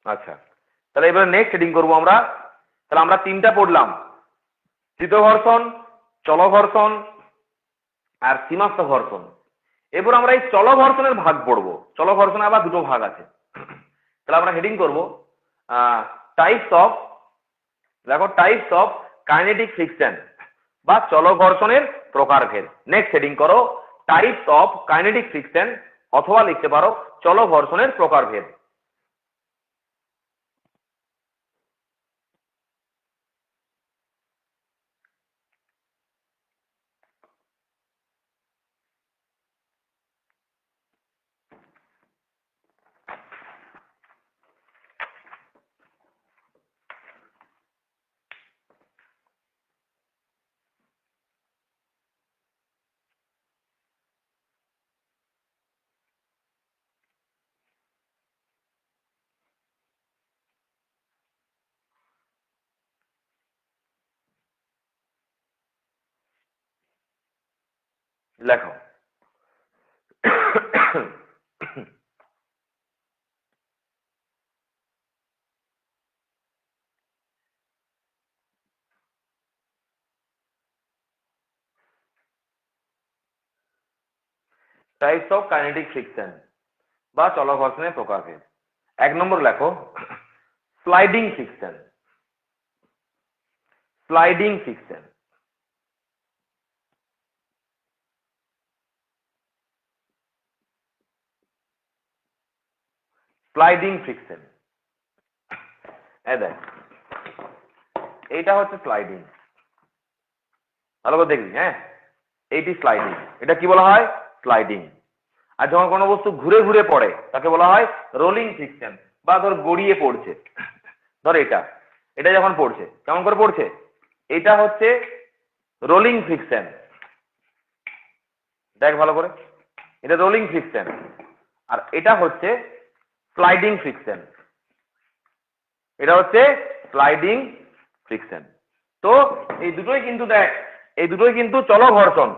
S1: আচ্ছা, তাহলে এবারে নেক্সট হেডিং করবো আমরা। তাহলে আমরা তিনটা পড়লাম, স্থিতঘর্ষণ, চলঘর্ষণ আর সীমাস্থ ঘর্ষণ। এরপর আমরা এই চলঘর্ষণের ভাগ পড়বো। চলঘর্ষণে আবার দুটো ভাগ আছে। তাহলে আমরা হেডিং করবো টাইপস অফ, দেখো টাইপস অফ কাইনেটিক ফ্রিকশন বা চলঘর্ষণের প্রকারভেদ। নেক্সট হেডিং করো টাইপস অফ কাইনেটিক ফ্রিকশন, অথবা লিখতে পারো চলঘর্ষণের প্রকারভেদ। লেখো। টাইপস অফ কাইনেটিক ফ্রিকশন বা চলঘর্ষণের প্রকারভেদ। 1 নম্বর লেখো sliding friction. Sliding friction, sliding friction. এই দেখ, এইটা হচ্ছে স্লাইডিং, ভালো করে দেখবি। হ্যাঁ, এইটি স্লাইডিং। এটা কি বলা হয়? স্লাইডিং। আর যখন কোনো বস্তু ঘুরে ঘুরে পড়ে তাকে বলা হয় রোলিং ফ্রিকশন, বা ধর গড়িয়ে পড়ছে। ধর এটা এটা যখন পড়ছে কেমন করে পড়ছে, এটা হচ্ছে রোলিং ফ্রিকশন। দেখ ভালো করে, এটা রোলিং ফ্রিকশন, আর এটা হচ্ছে স্লাইডিং ফ্রিকশন। এটা হচ্ছে স্লাইডিং ফ্রিকশন। তো এই দুটোই কিন্তু দেখ, এই দুটোই কিন্তু চলঘর্ষণ,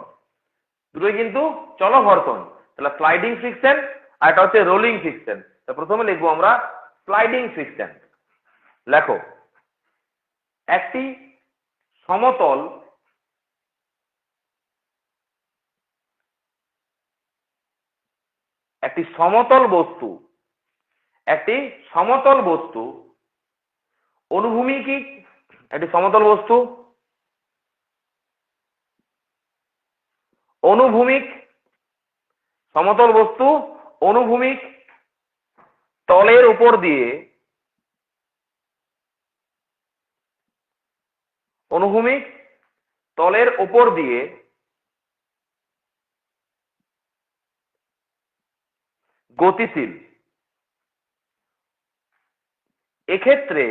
S1: দুটোই কিন্তু চলঘর্ষণ। তাহলে স্লাইডিং ফ্রিকশন আর এটা হচ্ছে রোলিং ফ্রিকশন। তো প্রথমে লিখবো আমরা স্লাইডিং ফ্রিকশন। লেখো, একটি সমতল একটি সমতল বস্তু একটি সমতল বস্তু অনুভূমিক, একটি সমতল বস্তু অনুভূমিক, সমতল বস্তু অনুভূমিক তলের উপর দিয়ে অনুভূমিক তলের উপর দিয়ে গতিশীল। এক্ষেত্রে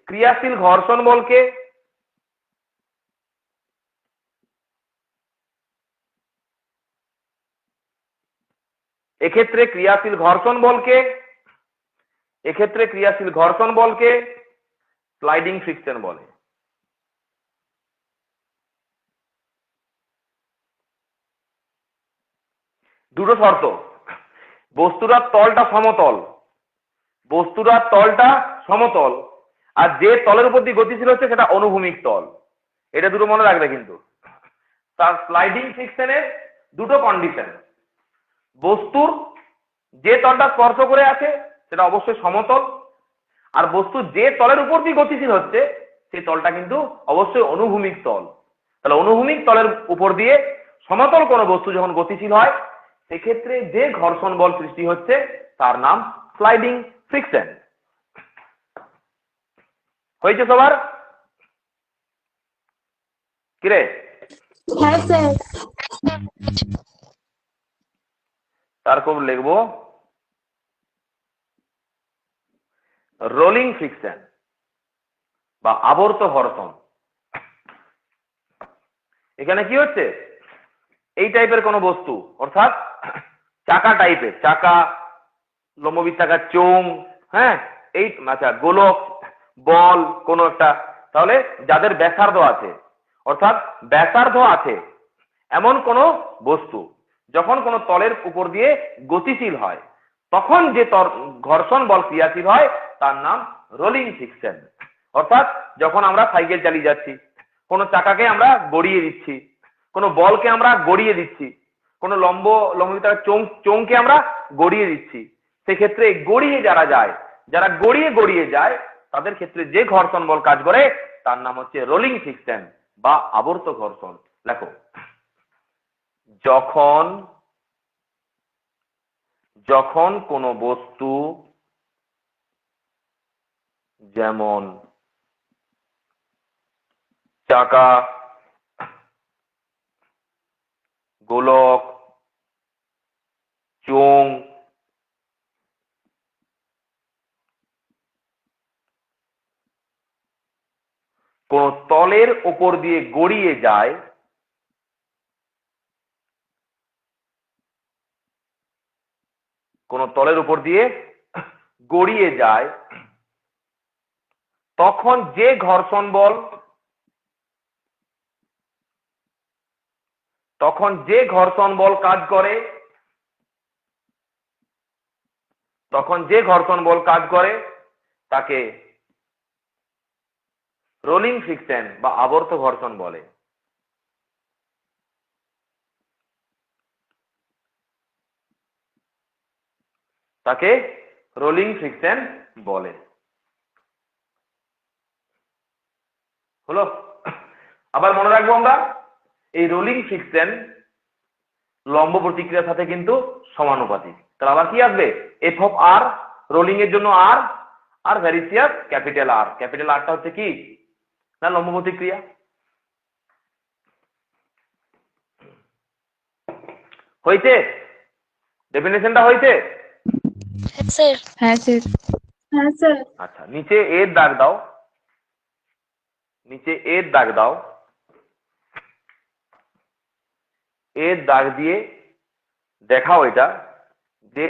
S1: ক্রিয়াশীল ঘর্ষণ বলকে ক্রিয়াশীল ঘর্ষণ বলকে স্লাইডিং ফ্রিকশন বলে। দুটো শর্ত, বস্তুটার তলটা সমতল, আর যে তলের উপর দিয়ে গতিশীল হচ্ছে সেটা অনুভূমিক তল। এটা দুটো মনে রাখবে কিন্তু। তার স্লাইডিং ফ্রিকশনের দুটো কন্ডিশন, বস্তুর যে তলটা স্পর্শ করে আছে সেটা অবশ্যই সমতল, আর বস্তু যে তলের উপর দিয়ে গতিশীল হচ্ছে সেই তলটা কিন্তু অবশ্যই অনুভূমিক তল। তাহলে অনুভূমিক তলের উপর দিয়ে সমতল কোনো বস্তু যখন গতিশীল হয় সেক্ষেত্রে যে ঘর্ষণ বল সৃষ্টি হচ্ছে তার নাম স্লাইডিং ফ্রিকশন। হয়েছে সবার? কিরে?
S2: হ্যাঁ স্যার।
S1: তারপর লিখবো রোলিং ফ্রিকশন বা আবর্ত ঘর্ষণ। এখানে কি হচ্ছে, এই টাইপের কোন বস্তু, অর্থাৎ চাকা টাইপের, চাকা, লম্ববৃত্তাকার চোঙ, হ্যাঁ, এই আচ্ছা গোলক, বল কোন একটা, তাহলে যাদের ব্যাসার্ধ আছে, অর্থাৎ ব্যাসার্ধ আছে এমন কোন বস্তু যখন কোন তলের উপর দিয়ে গতিশীল হয় তখন যে ঘর্ষণ বল ক্রিয়াশীল হয় তার নাম রোলিং ফ্রিকশন। অর্থাৎ যখন আমরা সাইকেল চালিয়ে যাচ্ছি, কোন চাকাকে আমরা গড়িয়ে দিচ্ছি, কোন বলকে আমরা গড়িয়ে দিচ্ছি, কোন লম্ববৃত্তাকার চোঙকে আমরা গড়িয়ে দিচ্ছি, সেক্ষেত্রে যারা গড়িয়ে যায় তাদের ক্ষেত্রে যে ঘর্ষণ বল কাজ করে তার নাম হচ্ছে রোলিং ফ্রিকশন বা আবর্ত ঘর্ষণ। দেখো, যখন কোনো বস্তু, যেমন চাকা, গোলক, চোঙ, কোন তলের উপর দিয়ে গড়িয়ে যায়, তখন যে ঘর্ষণ বল তখন যে ঘর্ষণ বল কাজ করে, তাকে রোলিং ফ্রিকশন বা আবর্ত ঘর্ষণ বলে। তাকে রোলিং ফ্রিকশন বলে। হলো? আবার মনে রাখবো আমরা এই রোলিং ফ্রিকশন লম্ব প্রতিক্রিয়ার সাথে কিন্তু সমানুপাতিক। তাহলে আবার কি আসবে? এফ অফ আর, রোলিং এর জন্য আর, আর ভ্যারিসিয়াস ক্যাপিটাল আর। ক্যাপিটাল আরটা হচ্ছে কি না লম্ব প্রতিক্রিয়া। হইছে? ডেফিনেশনটা হইছে?
S2: হ্যাঁ স্যার।
S1: আচ্ছা, নিচে এর দাগ দাও, এর দাগ দিয়ে দেখাও এটা যে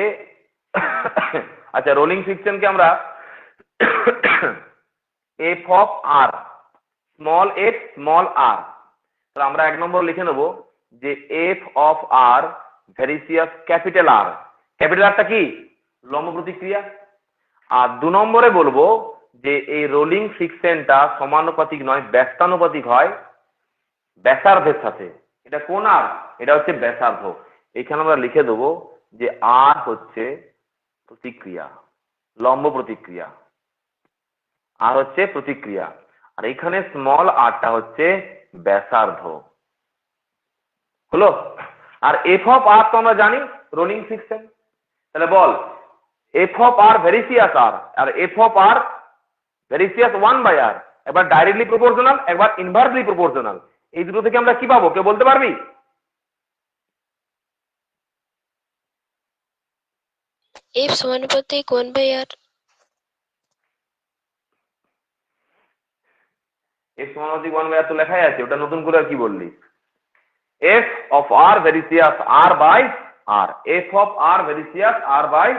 S1: আচ্ছা, রোলিং ফ্রিকশনকে আমরা F of R, small F small R, তাহলে আমরা 1 নম্বর লিখে নেব যে F of R varies as capital R. Capital আরটা কি? লম্ব প্রতিক্রিয়া। আর 2 নম্বরে বলবো যে এই রোলিং ফ্রিকশনটা সমানুপাতিক নয়, ব্যস্তানুপাতিক হয় ব্যাসার্ধের সাথে। এটা কোন আর? এটা হচ্ছে ব্যাসার্ধ। এখানে আমরা লিখে দেবো যে আর হচ্ছে প্রতিক্রিয়া, লম্ব প্রতিক্রিয়া, আর হচ্ছে প্রতিক্রিয়া, আর এখানে স্মল আরটা হচ্ছে ব্যাসার্ধ। হলো? আর এফ অফ আর তো আমরা জানি রোলিং ফ্রিকশন। তাহলে বল F of R varies as R, আর F of R varies as 1/r, একবার ডাইরেক্টলি প্রপোর্শনাল, একবার ইনভার্সলি প্রপোর্শনাল। এই দুটো থেকে আমরা কি পাবো, কেউ বলতে পারবি?
S5: এফ সমানুপাতিক 1/r।
S1: এফ সমানুপাতিক 1/r তো লেখাই আছে, ওটা নতুন করে আর কি বললি? F of R varies as R by R, F of R varies as R by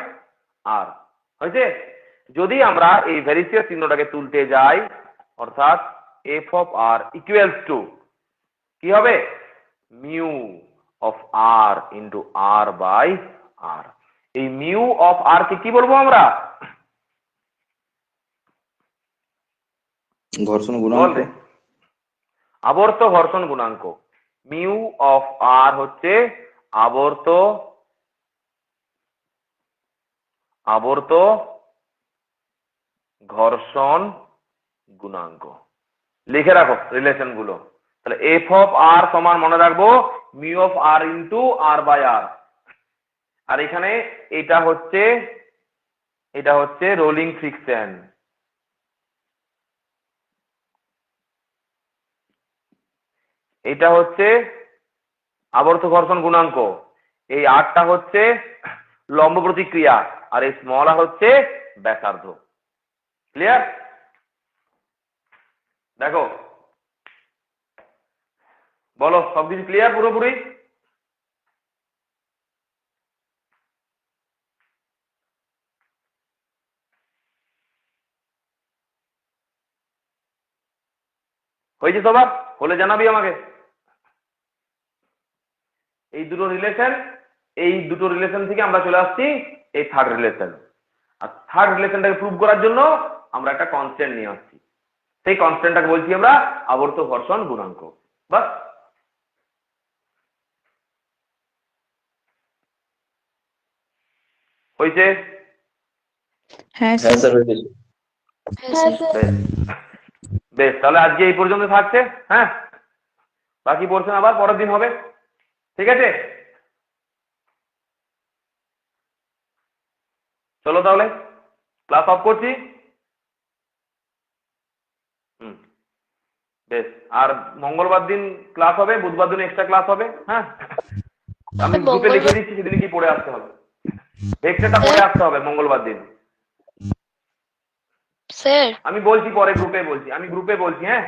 S1: R. হয়েছে? যদি আমরা এই ভ্যারিসিয়াস চিহ্নটাকে তুলতে যাই, অর্থাৎ F of R equals to কি হবে? Mu of R into R by R. এই মিউ অফ আর কে কি বলবো আমরা?
S4: ঘর্ষণ গুণাঙ্ক।
S1: আবর্ত ঘর্ষণ গুণাঙ্ক। মিউ অফ আর হচ্ছে আবর্ত ঘর্ষণ গুণাঙ্ক। লিখে রাখো রিলেশন গুলো। তাহলে এফ অফ আর সমান মনে রাখবো mu of R into R by R. আর এখানে এটা হচ্ছে রোলিং ফ্রিকশন। এটা হচ্ছে আবর্ত ঘর্ষণ গুণাঙ্ক। এই আরটা হচ্ছে লম্ব প্রতিক্রিয়া, আর এই স্মল আর হচ্ছে ব্যাসার্ধ। ক্লিয়ার? দেখো, বলো সবকিছু ক্লিয়ার পুরোপুরি? হয়েছে সবার? হলে জানাবি আমাকে। এই দুটো রিলেশন থেকে আমরা চলে আসছি এই থার্ড রিলেশন। আর থার্ড রিলেশনটাকে প্রুভ করার জন্য আমরা একটা কনস্ট্যান্ট নিয়ে আসছি। সেই কনস্ট্যান্টটাকে বলছি আমরা আবর্ত ঘর্ষণ গুণাঙ্ক। বাস। হয়েছে?
S3: হ্যাঁ
S4: হ্যাঁ
S3: স্যার।
S4: স্যার হয়েছে।
S1: বেশ, তাহলে আজকে এই পর্যন্ত থাকছে। হ্যাঁ, বাকি পোর্শন আবার পরের দিন হবে। ঠিক আছে? চলো তাহলে ক্লাস অফ করছি। বেশ, আর মঙ্গলবার দিন ক্লাস হবে, বুধবার দিন এক্সট্রা ক্লাস হবে। হ্যাঁ, আমি গ্রুপে লিখে দিচ্ছি সেদিন কি পড়ে আসতে হবে। ভেক্টরটা পড়ে আসতে হবে মঙ্গলবার দিন।
S5: স্যার
S1: আমি বলছি পরে গ্রুপে বলছি, হ্যাঁ।